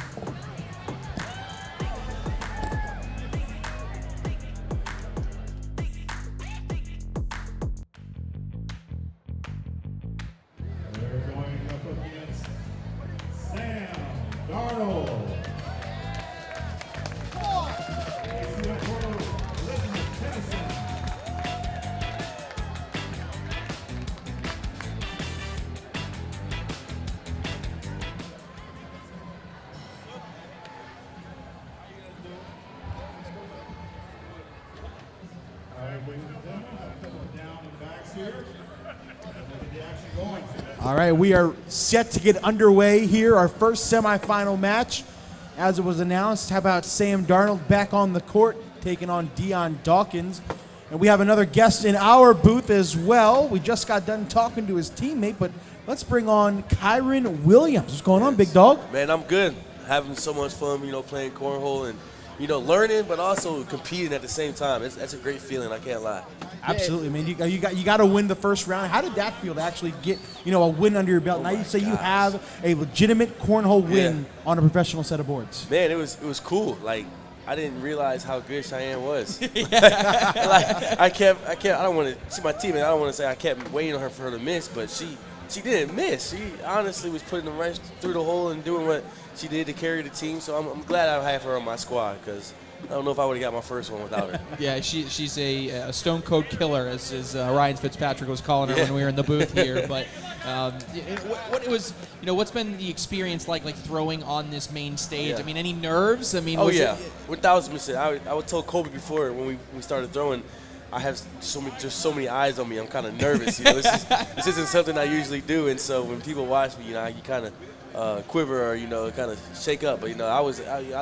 They're going up against Sam Darnold. ACL Pros, Elizabeth ladies and gentlemen, have a couple of down and backs here. Let's get the action going. All right, we are set to get underway here. Our first semifinal match, as it was announced. How about Sam Darnold back on the court, taking on Dion Dawkins. And we have another guest in our booth as well. We just got done talking to his teammate, but let's bring on Kyren Williams. What's going on, big dog? Man, I'm good. Having so much fun, playing cornhole and, learning, but also competing at the same time. That's a great feeling, I can't lie. Absolutely, man. You got to win the first round. How did that feel to actually get a win under your belt? Now you say you have a legitimate cornhole win on a professional set of boards. Man, it was cool. Like, I didn't realize how good Cheyenne was. I don't want to see my teammate. I don't want to say I kept waiting on her for her to miss, but she didn't miss. She honestly was putting them right through the hole and doing what she did to carry the team. So I'm glad I have her on my squad, because I don't know if I would have got my first one without her. Yeah, she's a stone cold killer, as Ryan Fitzpatrick was calling her when we were in the booth here. But what's been the experience like throwing on this main stage? Yeah. I mean, any nerves? I mean, 1,000%. I told Kobie before when we started throwing, I have so many eyes on me. I'm kind of nervous. This isn't something I usually do, and so when people watch me, you kind of quiver or kind of shake up. But I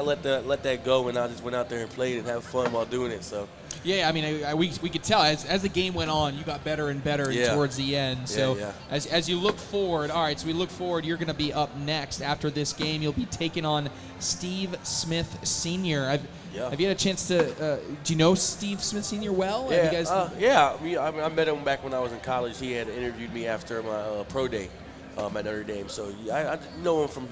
let that go, and I just went out there and played and have fun while doing it. So. Yeah, I mean, we could tell as the game went on, you got better and better towards the end. So as you look forward, all right, so we look forward, you're going to be up next after this game. You'll be taking on Steve Smith Sr. Have you had a chance to, do you know Steve Smith Sr. well? Yeah, Have you guys I met him back when I was in college. He had interviewed me after my pro day at Notre Dame. So I know him from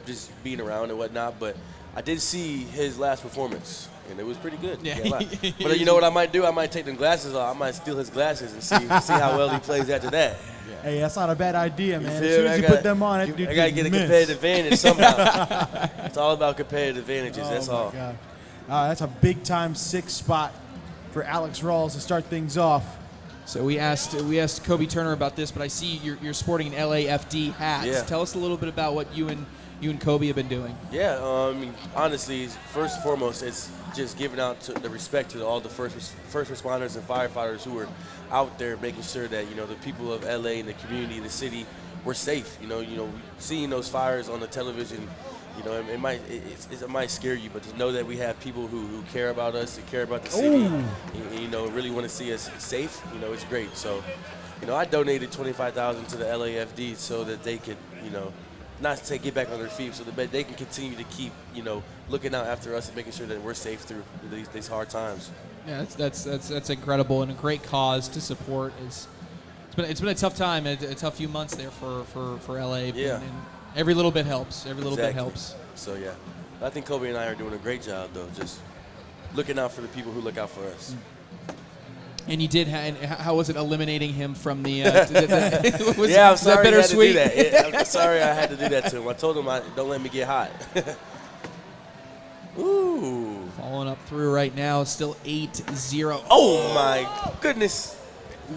just being around and whatnot, but I did see his last performance, and it was pretty good. Yeah. But you know what I might do? I might take them glasses off. I might steal his glasses and see how well he plays after that. Hey, that's not a bad idea, man. As feel soon me? as you put them on, I got to get a competitive advantage somehow. It's all about competitive advantages. That's all. God. That's a big-time 6 spot for Alex Rawls to start things off. So we asked Kobie Turner about this, but I see you're sporting an LAFD hat. Yeah. Tell us a little bit about what you and Kobie have been doing. Yeah, honestly, first and foremost, it's just giving out the respect to all the first responders and firefighters who are out there making sure that the people of LA and the community, the city, we're safe. Seeing those fires on the television, it might scare you, but to know that we have people who care about us and care about the city, and, really want to see us safe, it's great. So, I donated $25,000 to the LAFD so that they could, not to get back on their feet, so that they can continue to keep, looking out after us and making sure that we're safe through these hard times. Yeah, that's incredible and a great cause to support. It's been a tough time, a tough few months there for LA. Yeah. And every little bit helps. Every little bit helps. So yeah, I think Kobie and I are doing a great job though, just looking out for the people who look out for us. And you did. How was it eliminating him from the? I'm sorry I had to do that. Yeah, I'm sorry I had to do that to him. I told him don't let me get hot. Ooh. Following up through right now, still 8-0. Oh my goodness!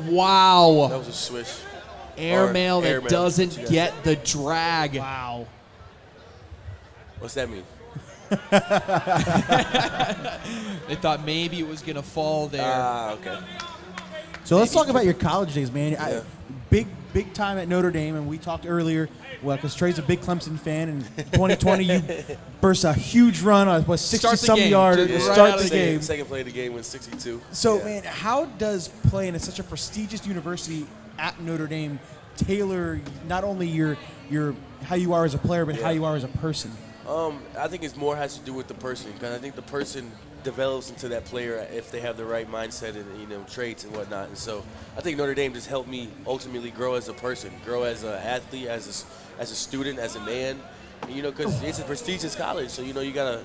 Wow. That was a swish. Airmail that doesn't get the drag. Wow. What's that mean? They thought maybe it was going to fall there. Okay. So let's talk about your college days, man. Yeah. Big time at Notre Dame, and we talked earlier, because Trey's a big Clemson fan, and 2020 you burst a huge run on 60-some yards to start the game. Second play of the game was 62. So, man, how does playing at such a prestigious university at Notre Dame tailor not only your how you are as a player, but how you are as a person? I think it's more has to do with the person, because I think the person develops into that player if they have the right mindset and traits and whatnot. And so I think Notre Dame just helped me ultimately grow as a person, grow as an athlete, as a student, as a man. Because it's a prestigious college, so you gotta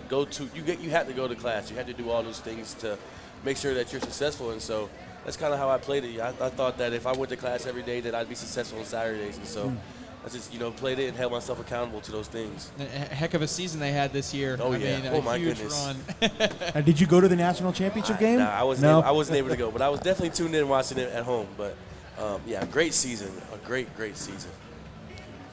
you have to go to class, you have to do all those things to make sure that you're successful. And so that's kind of how I played it. I thought that if I went to class every day, that I'd be successful on Saturdays. And so I just, played it and held myself accountable to those things. A heck of a season they had this year. Oh, I yeah. mean, oh, my huge goodness. Run. Did you go to the national championship game? Nah, I wasn't able to go, but I was definitely tuned in watching it at home. But, great season, a great season.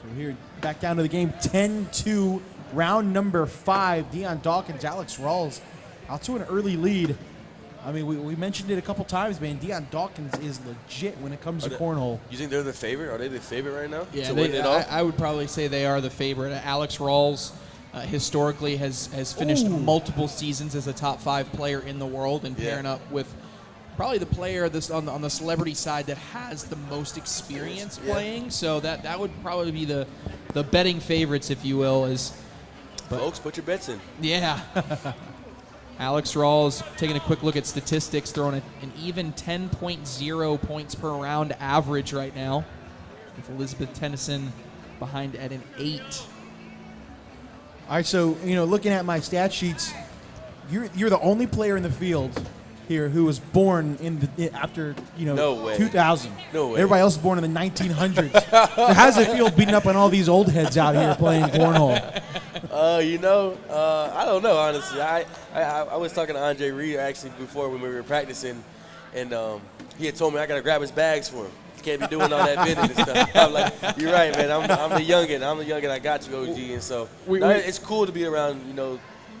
So here, back down to the game, 10-2, round number 5. Dion Dawkins, Alex Rawls out to an early lead. I mean, we mentioned it a couple times, man. Dion Dawkins is legit when it comes to cornhole. You think they're the favorite? Are they the favorite right now? Yeah, to win it all? I would probably say they are the favorite. Alex Rawls historically has finished multiple seasons as a top 5 player in the world, and pairing up with probably the player on the celebrity side that has the most experience playing. So that would probably be the betting favorites, if you will. Folks, put your bets in. Yeah. Alex Rawls taking a quick look at statistics, throwing an even 10.0 points per round average right now, with Elizabeth Tennyson behind at an 8. All right, so looking at my stat sheets, you're the only player in the field here who was born after No way. 2000. No way. Everybody else was born in the 1900s. So how does it feel beating up on all these old heads out here playing cornhole? I don't know, honestly. I was talking to Andre Reed actually before when we were practicing, and he had told me I got to grab his bags for him. He can't be doing all that bending and stuff. I'm like, you're right, man. I'm the youngin. I got you, OG. And so it's cool to be around,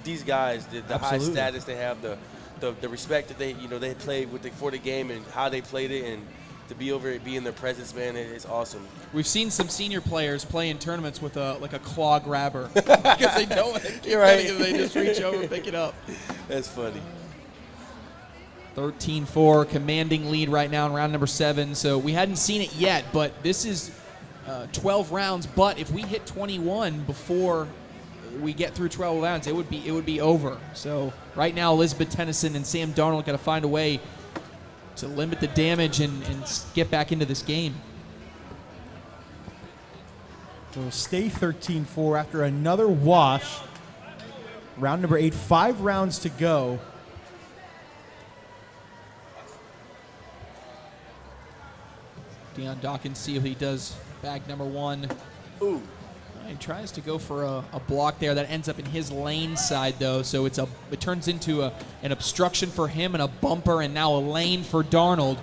these guys, the high status they have, the respect that they played for the game and how they played it, and to be in their presence, man, it's awesome. We've seen some senior players play in tournaments with a claw grabber because they don't want to keep right. They just reach over and pick it up. That's funny. 13-4, commanding lead right now in round number 7. So we hadn't seen it yet, but this is 12 rounds. But if we hit 21 before we get through 12 rounds, it would be over. So right now, Elizabeth Tennyson and Sam Darnold got to find a way to limit the damage and get back into this game. So stay 13-4 after another wash. Round number 8, 5 rounds to go. Dion Dawkins, see if he does bag number 1. Ooh. He tries to go for a block there that ends up in his lane side, though. So it turns into an obstruction for him and a bumper, and now a lane for Darnold.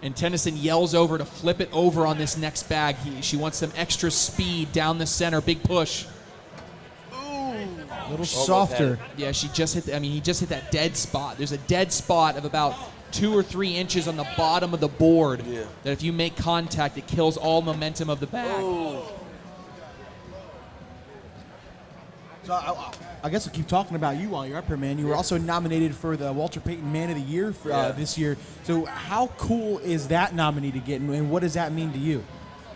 And Tennyson yells over to flip it over on this next bag. She wants some extra speed down the center. Big push. A little softer. Yeah, he just hit that dead spot. There's a dead spot of about 2 or 3 inches on the bottom of the board that if you make contact, it kills all momentum of the bag. So I guess I'll keep talking about you while you're up here, man. You were also nominated for the Walter Payton Man of the Year this year. So how cool is that nominee to get, and what does that mean to you?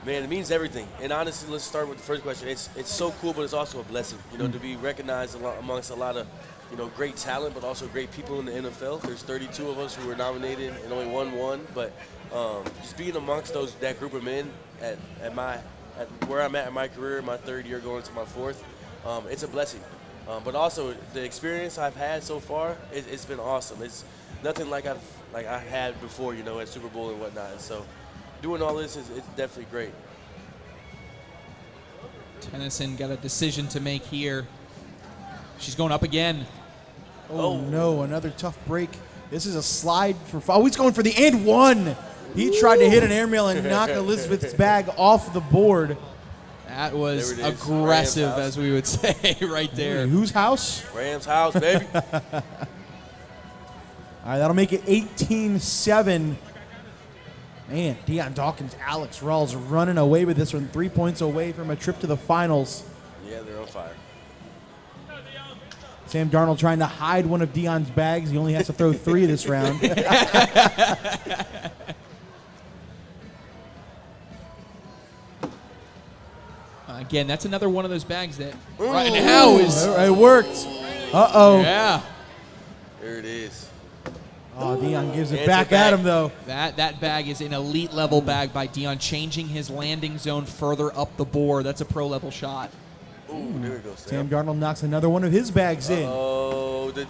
Man, it means everything. And honestly, let's start with the first question. It's so cool, but it's also a blessing, to be recognized amongst a lot of great talent, but also great people in the NFL. There's 32 of us who were nominated and only won. But just being amongst that group of men at where I'm at in my career, my 3rd year going to my 4th, it's a blessing. But also the experience I've had so far, it's been awesome. It's nothing like I had before, at Super Bowl and whatnot. And so doing all this it's definitely great. Tennyson got a decision to make here. She's going up again. Oh, no, another tough break. This is a slide for – he's going for the and 1. He tried to hit an airmail and knock Elizabeth's bag off the board. That was aggressive, as we would say right there. Whose house? Rams house, baby. All right, that'll make it 18-7. Man, Dion Dawkins, Alex Rawls running away with this one, 3 points away from a trip to the finals. Yeah, they're on fire. Sam Darnold trying to hide one of Dion's bags. He only has to throw 3 this round. Again, that's another one of those bags that right now is... It worked. Uh-oh. Yeah. There it is. Oh, Dion gives it back at him, though. That bag is an elite level bag by Dion, changing his landing zone further up the board. That's a pro level shot. Ooh, there it goes. Sam Darnold knocks another one of his bags in. Oh, the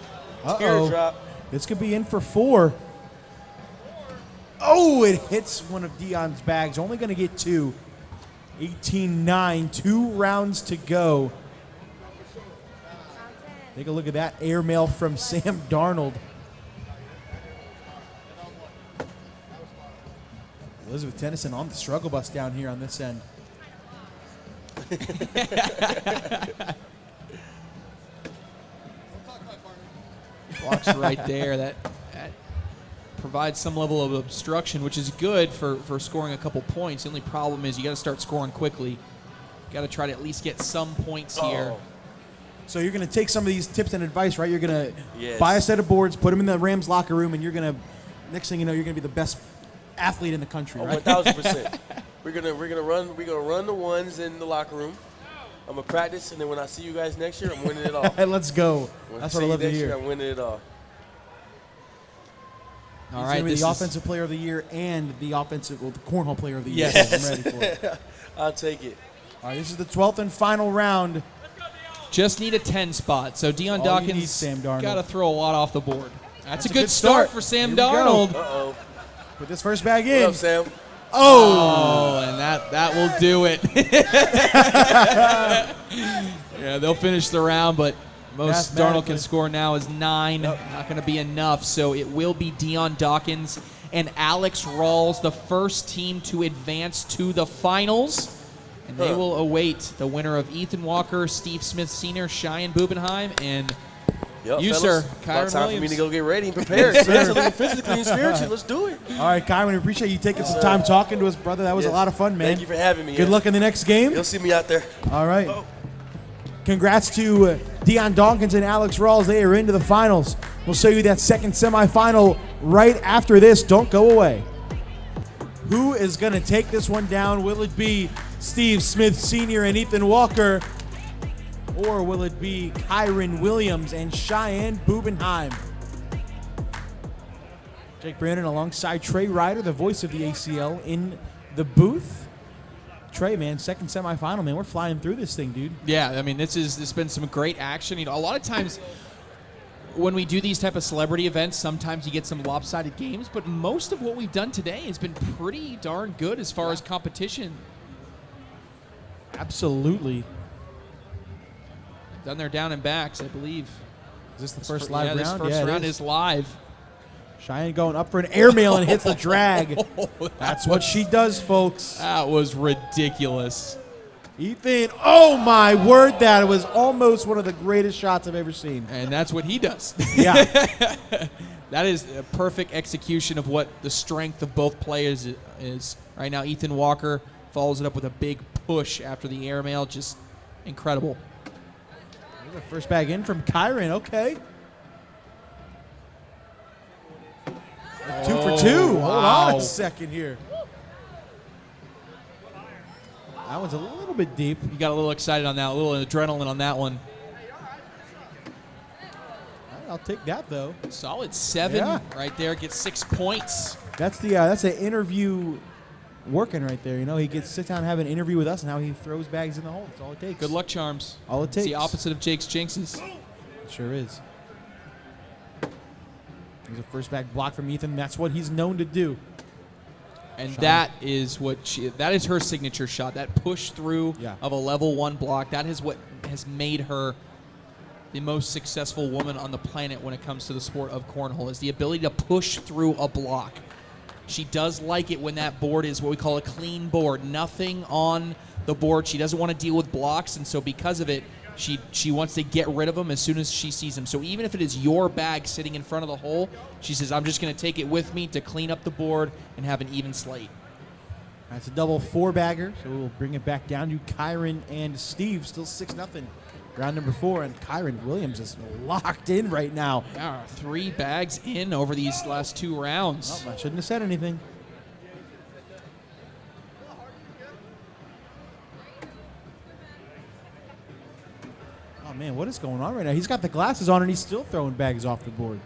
teardrop. This could be in for 4. Oh, it hits one of Dion's bags. Only going to get 2. 18-9, 2 rounds to go. Take a look at that airmail from Sam Darnold. Elizabeth Tennyson on the struggle bus down here on this end. Blocks right there. That provides some level of obstruction, which is good for scoring a couple points. The only problem is you got to start scoring quickly. Got to try to at least get some points here. So you're going to take some of these tips and advice, right? You're going to Yes. buy a set of boards, put them in the Rams locker room, and you're going to, next thing you know, you're going to be the best athlete in the country, right? 1,000%. We're gonna run the ones in the locker room. I'm gonna practice, and then when I see you guys next year, I'm winning it all. Let's go. When That's I what I see love you to next year, hear. I'm winning it all. All All right, right, be this the is- offensive player of the year and the cornhole player of the year. Yes. I'm ready for it. I'll take it. All right, this is the 12th and final round. Just need a 10 spot. So Dion All you need, Dawkins Sam Darnold. got to throw a lot off the board. That's a a good good start start. for Sam Here we go. Darnold. Uh-oh. Put this first bag What in. up, Sam? Oh, and that will do it. Yeah, they'll finish the round, but most Darnold Mathematically. can score now is 9. Not going to be enough, so it will be Dion Dawkins and Alex Rawls, the first team to advance to the finals. And they will await the winner of Ethan Walker, Steve Smith Sr., Cheyenne Bubenheim, and Yep, you, fellas. sir, About Kyren time for me Williams. to go get ready and prepared. Mentally, physically, and spiritually. Let's do it. All right, Kyren, we appreciate you taking some time talking to us, brother. That was a Yes. lot of fun, man. Thank you for having me. Good luck in the next game. You'll see me out there. All right. Congrats to Dion Dawkins and Alex Rawls. They are into the finals. We'll show you that second semifinal right after this. Don't go away. Who is going to take this one down? Will it be Steve Smith Sr. and Ethan Walker? Or will it be Kyren Williams and Cheyenne Bubenheim? Jake Brandon alongside Trey Ryder, the voice of the ACL, in the booth. Trey, man, second semifinal, man. We're flying through this thing, dude. Yeah, I mean, this has been some great action. You know, a lot of times when we do these type of celebrity events, sometimes you get some lopsided games, but most of what we've done today has been pretty darn good as far as competition. Absolutely. Done their down and backs, I believe. Is this the first live yeah, round? This first it round is live. Cheyenne going up for an airmail and hits the drag. That's what she does, folks. That was ridiculous. Ethan, oh my word, that was almost one of the greatest shots I've ever seen. And that's what he does. Yeah. That is a perfect execution of what the strength of both players is. Right now, Ethan Walker follows it up with a big push after the airmail. Just incredible. There's a first bag in from Kyren. Okay. 2 for 2. Hold on wow. a second here. That one's a little bit deep. You got a little excited on that, a little adrenaline on that one. I'll take that, though. Solid 7 Yeah. right there. Gets 6 points. That's an interview working right there. You know, he gets to sit down and have an interview with us, and how he throws bags in the hole. That's all it takes. Good luck charms. All it It's takes. the opposite of Jake's jinxes. It sure is. There's a first bag block from Ethan. That's what he's known to do. And Shot. that is that is her signature shot. That push through Yeah. of a level 1 block. That is what has made her the most successful woman on the planet when it comes to the sport of cornhole, is the ability to push through a block. She does like it when that board is what we call a clean board. Nothing on the board. She doesn't want to deal with blocks, and so because of it, she wants to get rid of them as soon as she sees them. So even if it is your bag sitting in front of the hole, she says, I'm just going to take it with me to clean up the board and have an even slate. That's a double 4-bagger, so we'll bring it back down to Kyren and Steve. Still 6-0. Round number 4, and Kyren Williams is locked in right now. Yeah, 3 bags in over these last 2 rounds. Oh, I shouldn't have said anything. Oh, man, what is going on right now? He's got the glasses on, and he's still throwing bags off the board.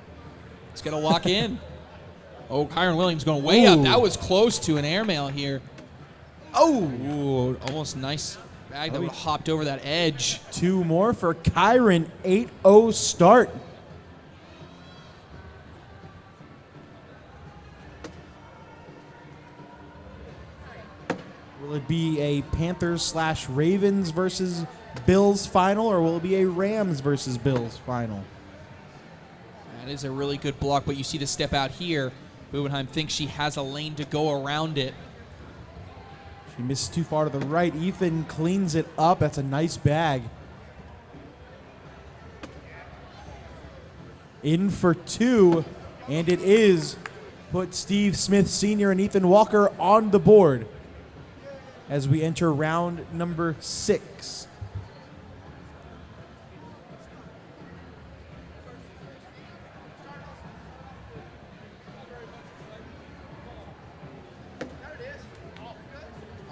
It's going to lock in. Oh, Kyren Williams going way up. Ooh. That was close to an airmail here. Oh! Ooh, almost nice bag that would have hopped over that edge. 2 more for Kyren. 8-0 start. Will it be a Panthers/Ravens versus Bills final, or will it be a Rams versus Bills final? That is a really good block, but you see the step out here. Bubenheim thinks she has a lane to go around it. She misses too far to the right. Ethan cleans it up. That's a nice bag. in for 2, and it is put Steve Smith Sr. and Ethan Walker on the board as we enter round number 6.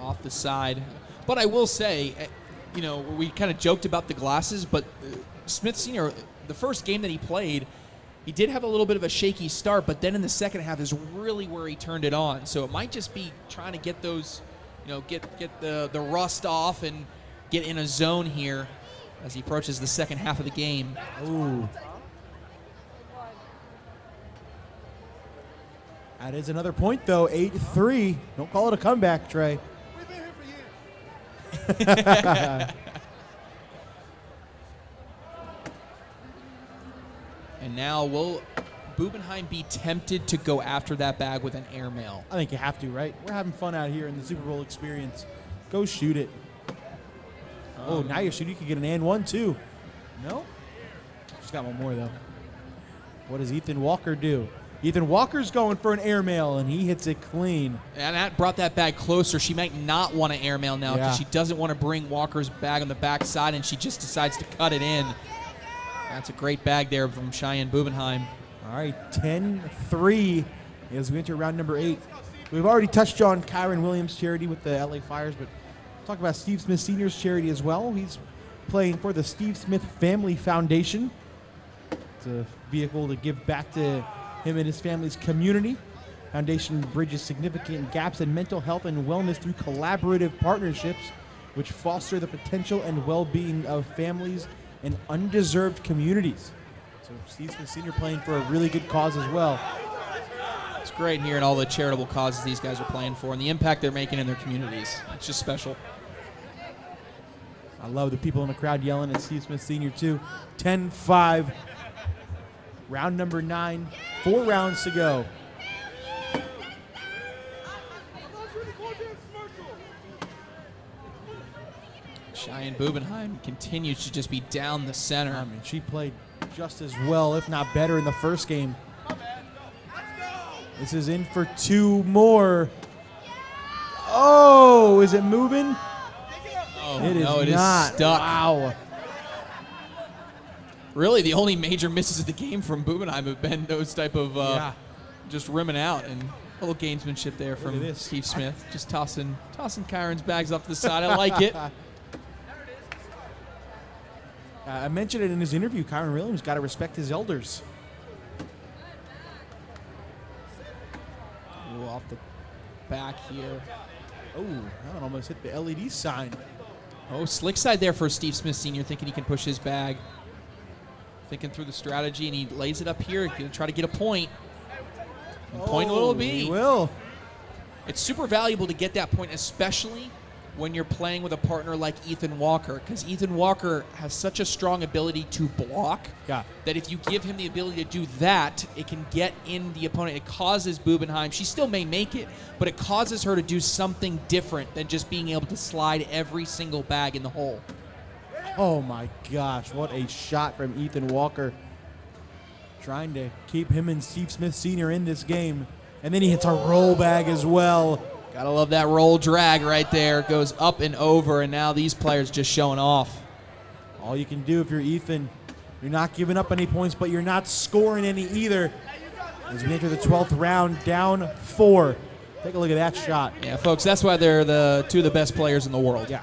Off the side. But I will say, you know, we kind of joked about the glasses, but Smith Sr., the first game that he played, he did have a little bit of a shaky start, but then in the second half is really where he turned it on. So it might just be trying to get those, you know, get the rust off and get in a zone here as he approaches the second half of the game. Ooh. That is another point, though. 8-3. Don't call it a comeback, Trey. We've been here for years. And now will Bubenheim be tempted to go after that bag with an airmail? I think you have to, right? We're having fun out here in the Super Bowl experience. Go shoot it. Oh, now you're shooting. You could get an and 1, too. No? Just got one more, though. What does Ethan Walker do? Ethan Walker's going for an airmail, and he hits it clean. And that brought that bag closer. She might not want to airmail now because Yeah. she doesn't want to bring Walker's bag on the backside, and she just decides to cut it in. That's a great bag there from Cheyenne Bubenheim. All right, 10-3 as we enter round number 8. We've already touched on Kyren Williams' charity with the LA Fires, but talk about Steve Smith Sr.'s charity as well. He's playing for the Steve Smith Family Foundation. It's a vehicle to give back to him and his family's community. Foundation bridges significant gaps in mental health and wellness through collaborative partnerships, which foster the potential and well-being of families and undeserved communities. So Steve Smith Sr. playing for a really good cause as well. It's great hearing all the charitable causes these guys are playing for and the impact they're making in their communities. It's just special. I love the people in the crowd yelling at Steve Smith Sr. too. 10-5. Round number 9. 4 rounds to go. Cheyenne Bubenheim continues to just be down the center. I mean, she played just as well, if not better, in the first game. This is in for 2 more. Oh, is it moving? Oh, It is no, it not. is stuck. Wow. Really, the only major misses of the game from Bubenheim have been those type of Yeah. just rimming out and a little gamesmanship there at from this. Steve Smith. Just tossing Kyren's bags off to the side. I like it. I mentioned it in his interview. Kyren Williams got to respect his elders. Ooh, off the back here. Oh, that almost hit the LED sign. Oh, slick side there for Steve Smith Sr. thinking he can push his bag. Thinking through the strategy, and he lays it up here. Going to try to get a point. And point will it be. He will. It's super valuable to get that point, especially when you're playing with a partner like Ethan Walker, because Ethan Walker has such a strong ability to block Yeah. that if you give him the ability to do that, it can get in the opponent. It causes Bubenheim, she still may make it, but it causes her to do something different than just being able to slide every single bag in the hole. Oh my gosh, what a shot from Ethan Walker. Trying to keep him and Steve Smith Sr. in this game. And then he hits a roll bag as well. Gotta love that roll drag right there. It goes up and over, and now these players just showing off. All you can do if you're Ethan, you're not giving up any points, but you're not scoring any either. As we enter the 12th round, down 4. Take a look at that shot. Yeah, folks, that's why they're the 2 of the best players in the world. Yeah.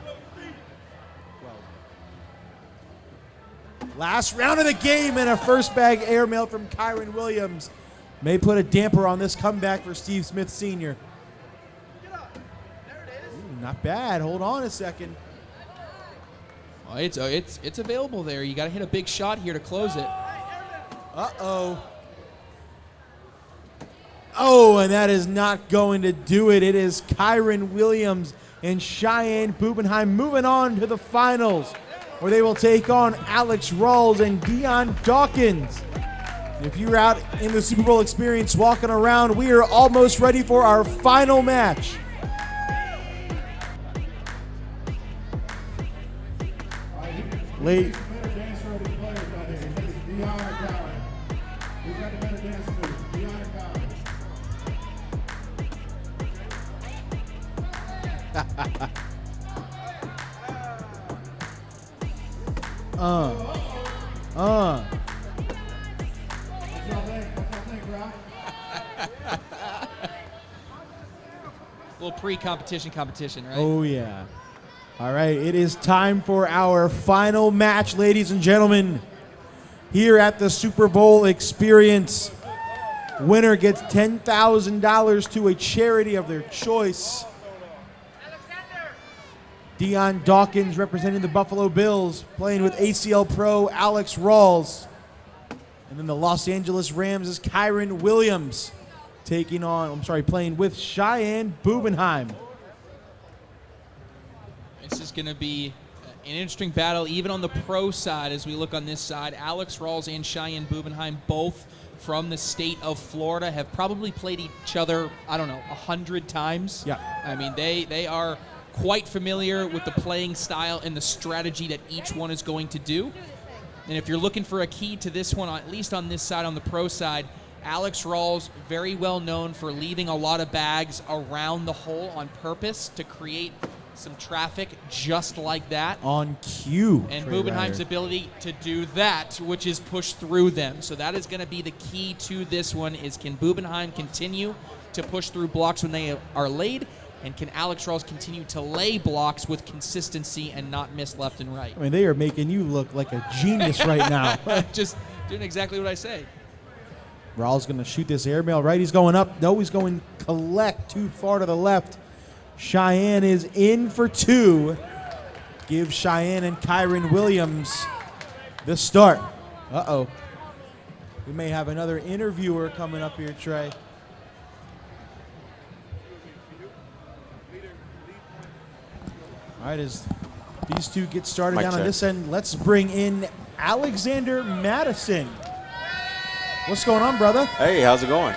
Last round of the game and a first bag airmail from Kyren Williams. May put a damper on this comeback for Steve Smith Sr. Ooh, not bad. Hold on a second. Well, it's available there. You got to hit a big shot here to close it. Uh-oh. Oh, and that is not going to do it. It is Kyren Williams and Cheyenne Bubenheim moving on to the finals, where they will take on Alex Rawls and Dion Dawkins. If you're out in the Super Bowl experience walking around, we are almost ready for our final match. Late. A little pre-competition competition, right? Oh, yeah. All right, it is time for our final match, ladies and gentlemen. Here at the Super Bowl Experience, winner gets $10,000 to a charity of their choice. Dion Dawkins representing the Buffalo Bills, playing with ACL Pro Alex Rawls. And then the Los Angeles Rams is Kyren Williams playing with Cheyenne Bubenheim. This is going to be an interesting battle, even on the pro side as we look on this side. Alex Rawls and Cheyenne Bubenheim, both from the state of Florida, have probably played each other, 100 times. Yeah. I mean, they are quite familiar with the playing style and the strategy that each one is going to do. And if you're looking for a key to this one, at least on this side, on the pro side, Alex Rawls, very well known for leaving a lot of bags around the hole on purpose to create some traffic just like that. On cue. And Trey Bubenheim's Ryder. ability to do that, which is push through them. So that is going to be the key to this one, is can Bubenheim continue to push through blocks when they are laid, and can Alex Rawls continue to lay blocks with consistency and not miss left and right? I mean, they are making you look like a genius right now. Just doing exactly what I say. Rawls going to shoot this airmail right. He's going up. No, he's going collect too far to the left. Cheyenne is in for two. Give Cheyenne and Kyren Williams the start. Uh-oh. We may have another interviewer coming up here, Trey. All right, as these two get started down on this end, let's bring in Alexander Mattison. What's going on, brother? Hey, how's it going?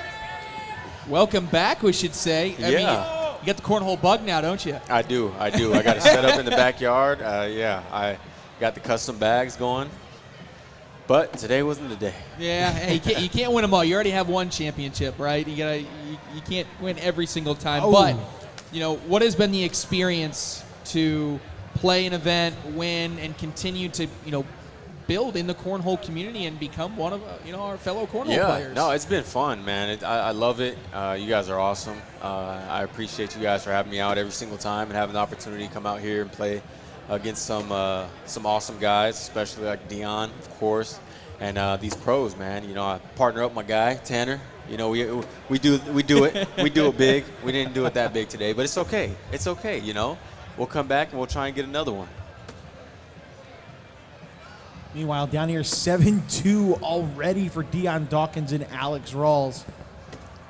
Welcome back, we should say. I mean, you got the cornhole bug now, don't you? I do. I got it set up in the backyard. I got the custom bags going. But today wasn't the day. Yeah, hey, you can't win them all. You already have one championship, right? You can't win every single time. Oh. But, what has been the experience to play an event, win, and continue to, build in the cornhole community and become one of our fellow cornhole players? No, it's been fun, man. I love it. You guys are awesome. I appreciate you guys for having me out every single time and having the opportunity to come out here and play against some awesome guys, especially like Dion, of course, and these pros, man. I partner up with my guy Tanner. We do it. We do it big. We didn't do it that big today, but it's okay. It's okay. We'll come back and we'll try and get another one. Meanwhile, down here, 7-2 already for Dion Dawkins and Alex Rawls.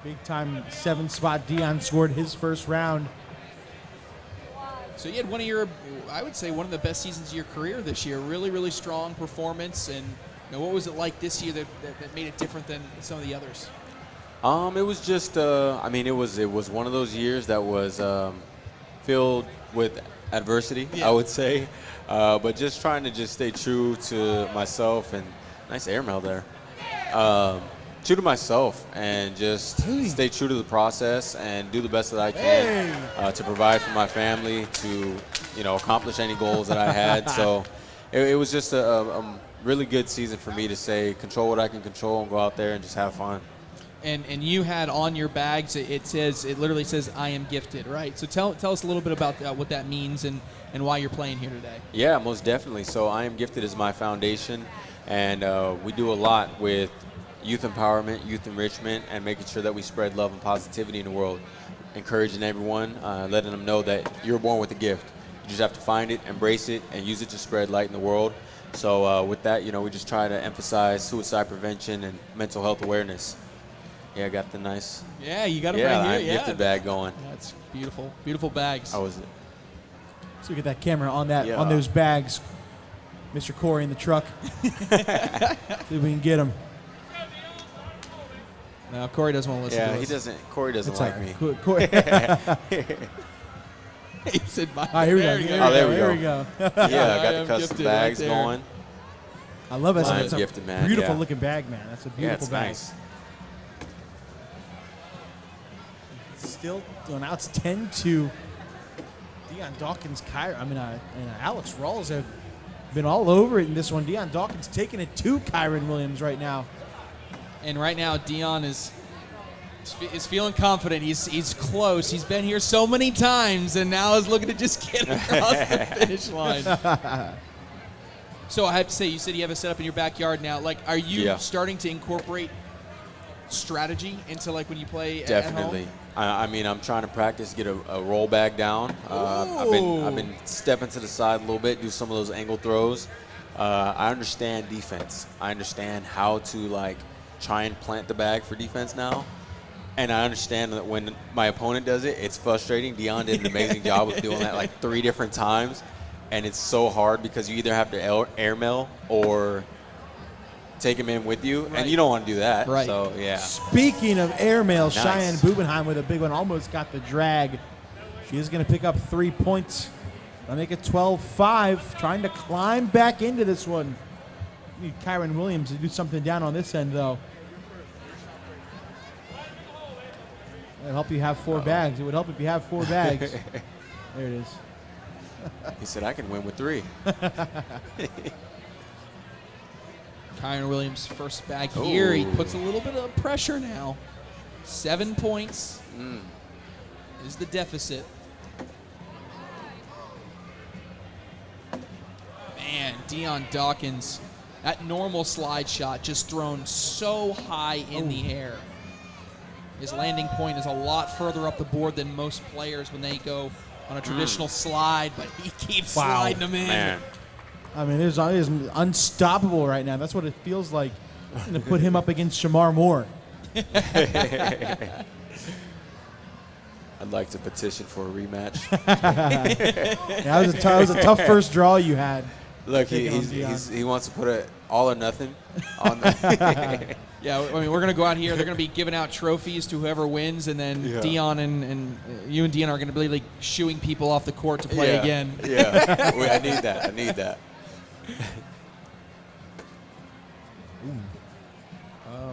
Big-time 7-spot. Dion scored his first round. So you had one of the best seasons of your career this year. Really, really strong performance. And what was it like this year that made it different than some of the others? It was just, it was one of those years that was filled with adversity, I would say. But just trying to stay true to myself, and nice airmail there. True to myself, and just stay true to the process and do the best that I can to provide for my family, to accomplish any goals that I had. So it was just a really good season for me to say control what I can control and go out there and just have fun. And you had on your bags, it literally says "I am gifted," right? So tell us a little bit about what that means and why you're playing here today. Yeah, most definitely. So I Am Gifted is my foundation, and we do a lot with youth empowerment, youth enrichment, and making sure that we spread love and positivity in the world, encouraging everyone, letting them know that you're born with a gift. You just have to find it, embrace it, and use it to spread light in the world. So with that, we just try to emphasize suicide prevention and mental health awareness. Yeah, I got the nice. Yeah, you got them right here. Yeah, Gifted bag going. That's beautiful. Beautiful bags. How was it? So we get that camera on on those bags. Mr. Corey in the truck. See if we can get him. No, Corey doesn't want to listen to us. Yeah, he doesn't. Corey doesn't like me. Corey. He said, bye. All right, here we go. There we go. Yeah, I got the custom bags going. I love it. I It's Am a Gifted, man. beautiful looking bag, man. That's a beautiful bag. Nice. Still, now it's 10-2. Dion Dawkins, Kyren, and Alex Rawls have been all over it in this one. Dion Dawkins taking it to Kyren Williams right now. And right now, Dion is feeling confident. He's close. He's been here so many times, and now is looking to just get across the finish line. So I have to say, you said you have a setup in your backyard now. Like, are you starting to incorporate strategy into like when you play Definitely. at home? I mean, I'm trying to practice, get a roll back down. I've been stepping to the side a little bit, do some of those angle throws. I understand defense. I understand how to like try and plant the bag for defense now. And I understand that when my opponent does it, it's frustrating. Dion did an amazing job of doing that like 3 different times. And it's so hard because you either have to airmail or take him in with you, and you don't want to do that. Right. So, yeah. Speaking of airmail, Nice. Cheyenne Bubenheim with a big one. Almost got the drag. She is going to pick up 3 points. I'll make it 12-5. Trying to climb back into this one. Need Kyren Williams to do something down on this end, though. It'll help you have 4 bags. It would help if you have 4 bags. There it is. He said, I can win with 3. Kyren Williams' first bag here. He puts a little bit of pressure now. 7 points is the deficit. Man, Dion Dawkins, that normal slide shot just thrown so high in the air. His landing point is a lot further up the board than most players when they go on a traditional slide, but he keeps sliding them in. Man. I mean, he's unstoppable right now. That's what it feels like. I'm going to put him up against Shamar Moore. I'd like to petition for a rematch. That was a tough first draw you had. Look, he wants to put it all or nothing on the Yeah, I mean, we're going to go out here. They're going to be giving out trophies to whoever wins, and then Dion and you and Dion are going to be like shooing people off the court to play again. Yeah, I need that.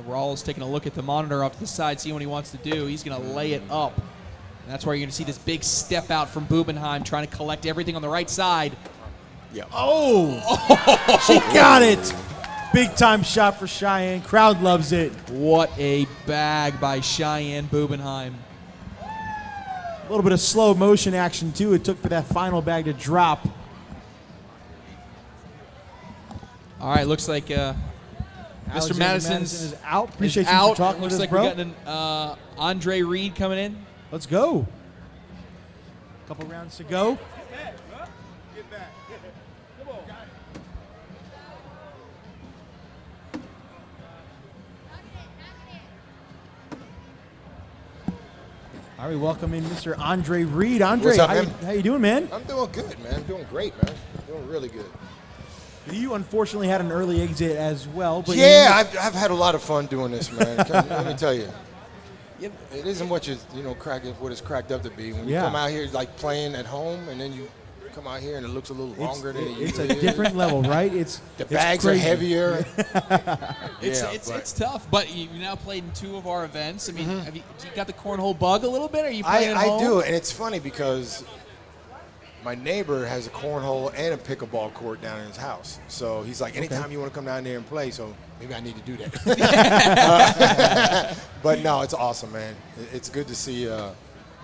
Rawls taking a look at the monitor off to the side, seeing what he wants to do. He's going to lay it up. And that's where you're going to see this big step out from Bubenheim, trying to collect everything on the right side. Yeah. Oh! She got it! Big-time shot for Cheyenne. Crowd loves it. What a bag by Cheyenne Bubenheim. A little bit of slow motion action, too. It took for that final bag to drop. All right, looks like Mr. Mattison is out. Appreciate you out. for talking Looks with us, like bro. we got an Andre Reed coming in. Let's go. Couple rounds to go. All right, welcome in Mr. Andre Reed. Andre, What's up, man? how you doing, man? I'm doing good, man. I'm doing great, man. I'm doing really good. You unfortunately had an early exit as well. But Yeah, I've had a lot of fun doing this, man. Let me tell you. It isn't what what it's cracked up to be. When you come out here, like playing at home, and then you come out here and it looks a little longer than it usually is. It's a different level, right? The bags are heavier. It's tough, but you now played in 2 of our events. I mean, have you got the cornhole bug a little bit? Are you playing at home? I do, and it's funny because my neighbor has a cornhole and a pickleball court down in his house. So he's like, anytime you want to come down there and play, so maybe I need to do that. But no, it's awesome, man. It's good to see,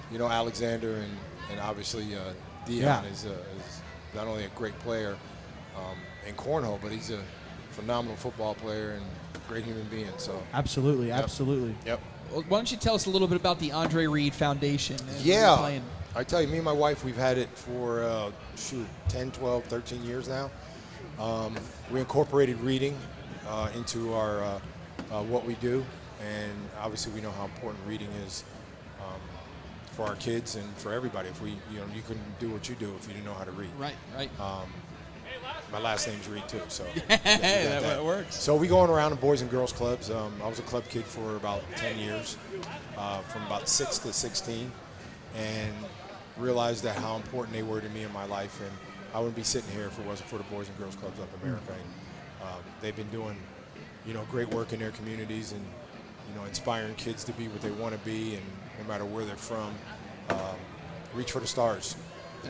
Alexander and obviously Dion is not only a great player in cornhole, but he's a phenomenal football player and great human being. So absolutely. Yep. Well, why don't you tell us a little bit about the Andre Reed Foundation? I tell you, me and my wife, we've had it for 10, 12, 13 years now. We incorporated reading into our what we do, and obviously we know how important reading is for our kids and for everybody. If you couldn't do what you do if you didn't know how to read. Right. My last name's Reed too, so that works. So we going around in boys and girls clubs. I was a club kid for about 10 years, from about 6 to 16, and realized that how important they were to me in my life, and I wouldn't be sitting here if it wasn't for the boys and girls clubs up in America. And, they've been doing, great work in their communities and, inspiring kids to be what they want to be, and no matter where they're from, reach for the stars.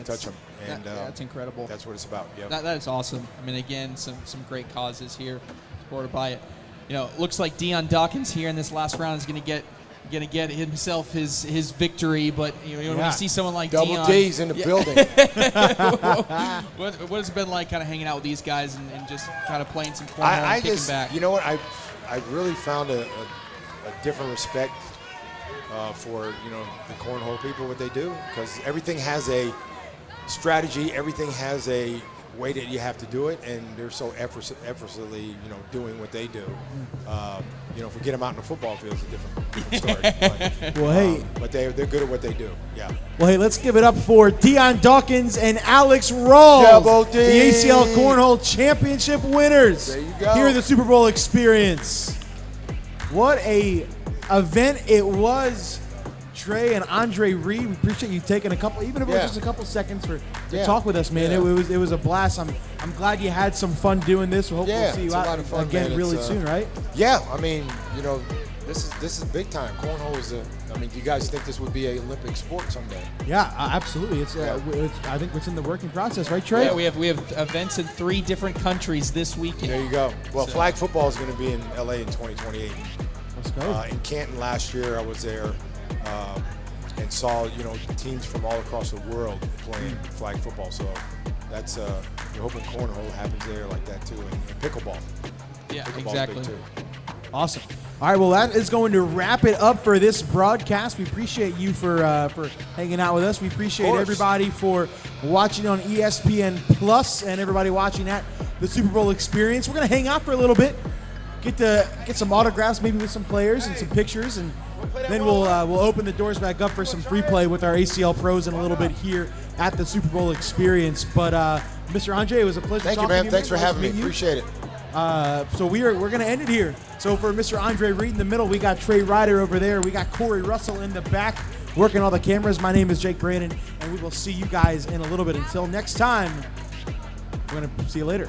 touch them. And that's incredible. That's what it's about. Yeah. That is awesome. I mean, again, some great causes here, supported by it. Looks like Dion Dawkins here in this last round is going to get himself his victory. But when you see someone like Double Dion, D's in the building. what has it been like, kind of hanging out with these guys and just kind of playing some cornhole and kicking back? You know what? I've really found a different respect for the cornhole people, what they do, because everything has a strategy, everything has a way that you have to do it, and they're so effortlessly doing what they do. If we get them out in the football field, it's a different story. But they're good at what they do. Yeah. Well, hey, let's give it up for Dion Dawkins and Alex Rawls, Double D. the ACL Cornhole Championship winners. There you go. Here at the Super Bowl experience. What a event it was. Trey and Andre Reed, we appreciate you taking a couple, even if it was just a couple seconds to talk with us, man. Yeah. It was a blast. I'm glad you had some fun doing this. We hope we'll see you out fun, again man. really soon, right? Yeah, I mean, this is big time. Cornhole is do you guys think this would be an Olympic sport someday? Yeah, absolutely. It's I think it's in the working process, right, Trey? Yeah, we have events in 3 different countries this weekend. There you go. Well, flag football is going to be in LA in 2028. Let's go. In Canton last year, I was there and saw teams from all across the world playing flag football. So that's we're hoping cornhole happens there like that too, and pickleball. Yeah, Pickleball's exactly. big too. Awesome. All right, well, that is going to wrap it up for this broadcast. We appreciate you for hanging out with us. We appreciate everybody for watching on ESPN Plus and everybody watching at the Super Bowl Experience. We're going to hang out for a little bit, get some autographs, maybe with some players and some pictures, and then we'll open the doors back up for some free play with our ACL Pros in a little bit here at the Super Bowl Experience. But Mr. Andre, it was a pleasure. Thank you, man. Thanks for having me. Appreciate it. So we're going to end it here. So for Mr. Andre Reed in the middle, we got Trey Ryder over there. We got Corey Russell in the back working all the cameras. My name is Jake Brandon, and we will see you guys in a little bit. Until next time, we're going to see you later.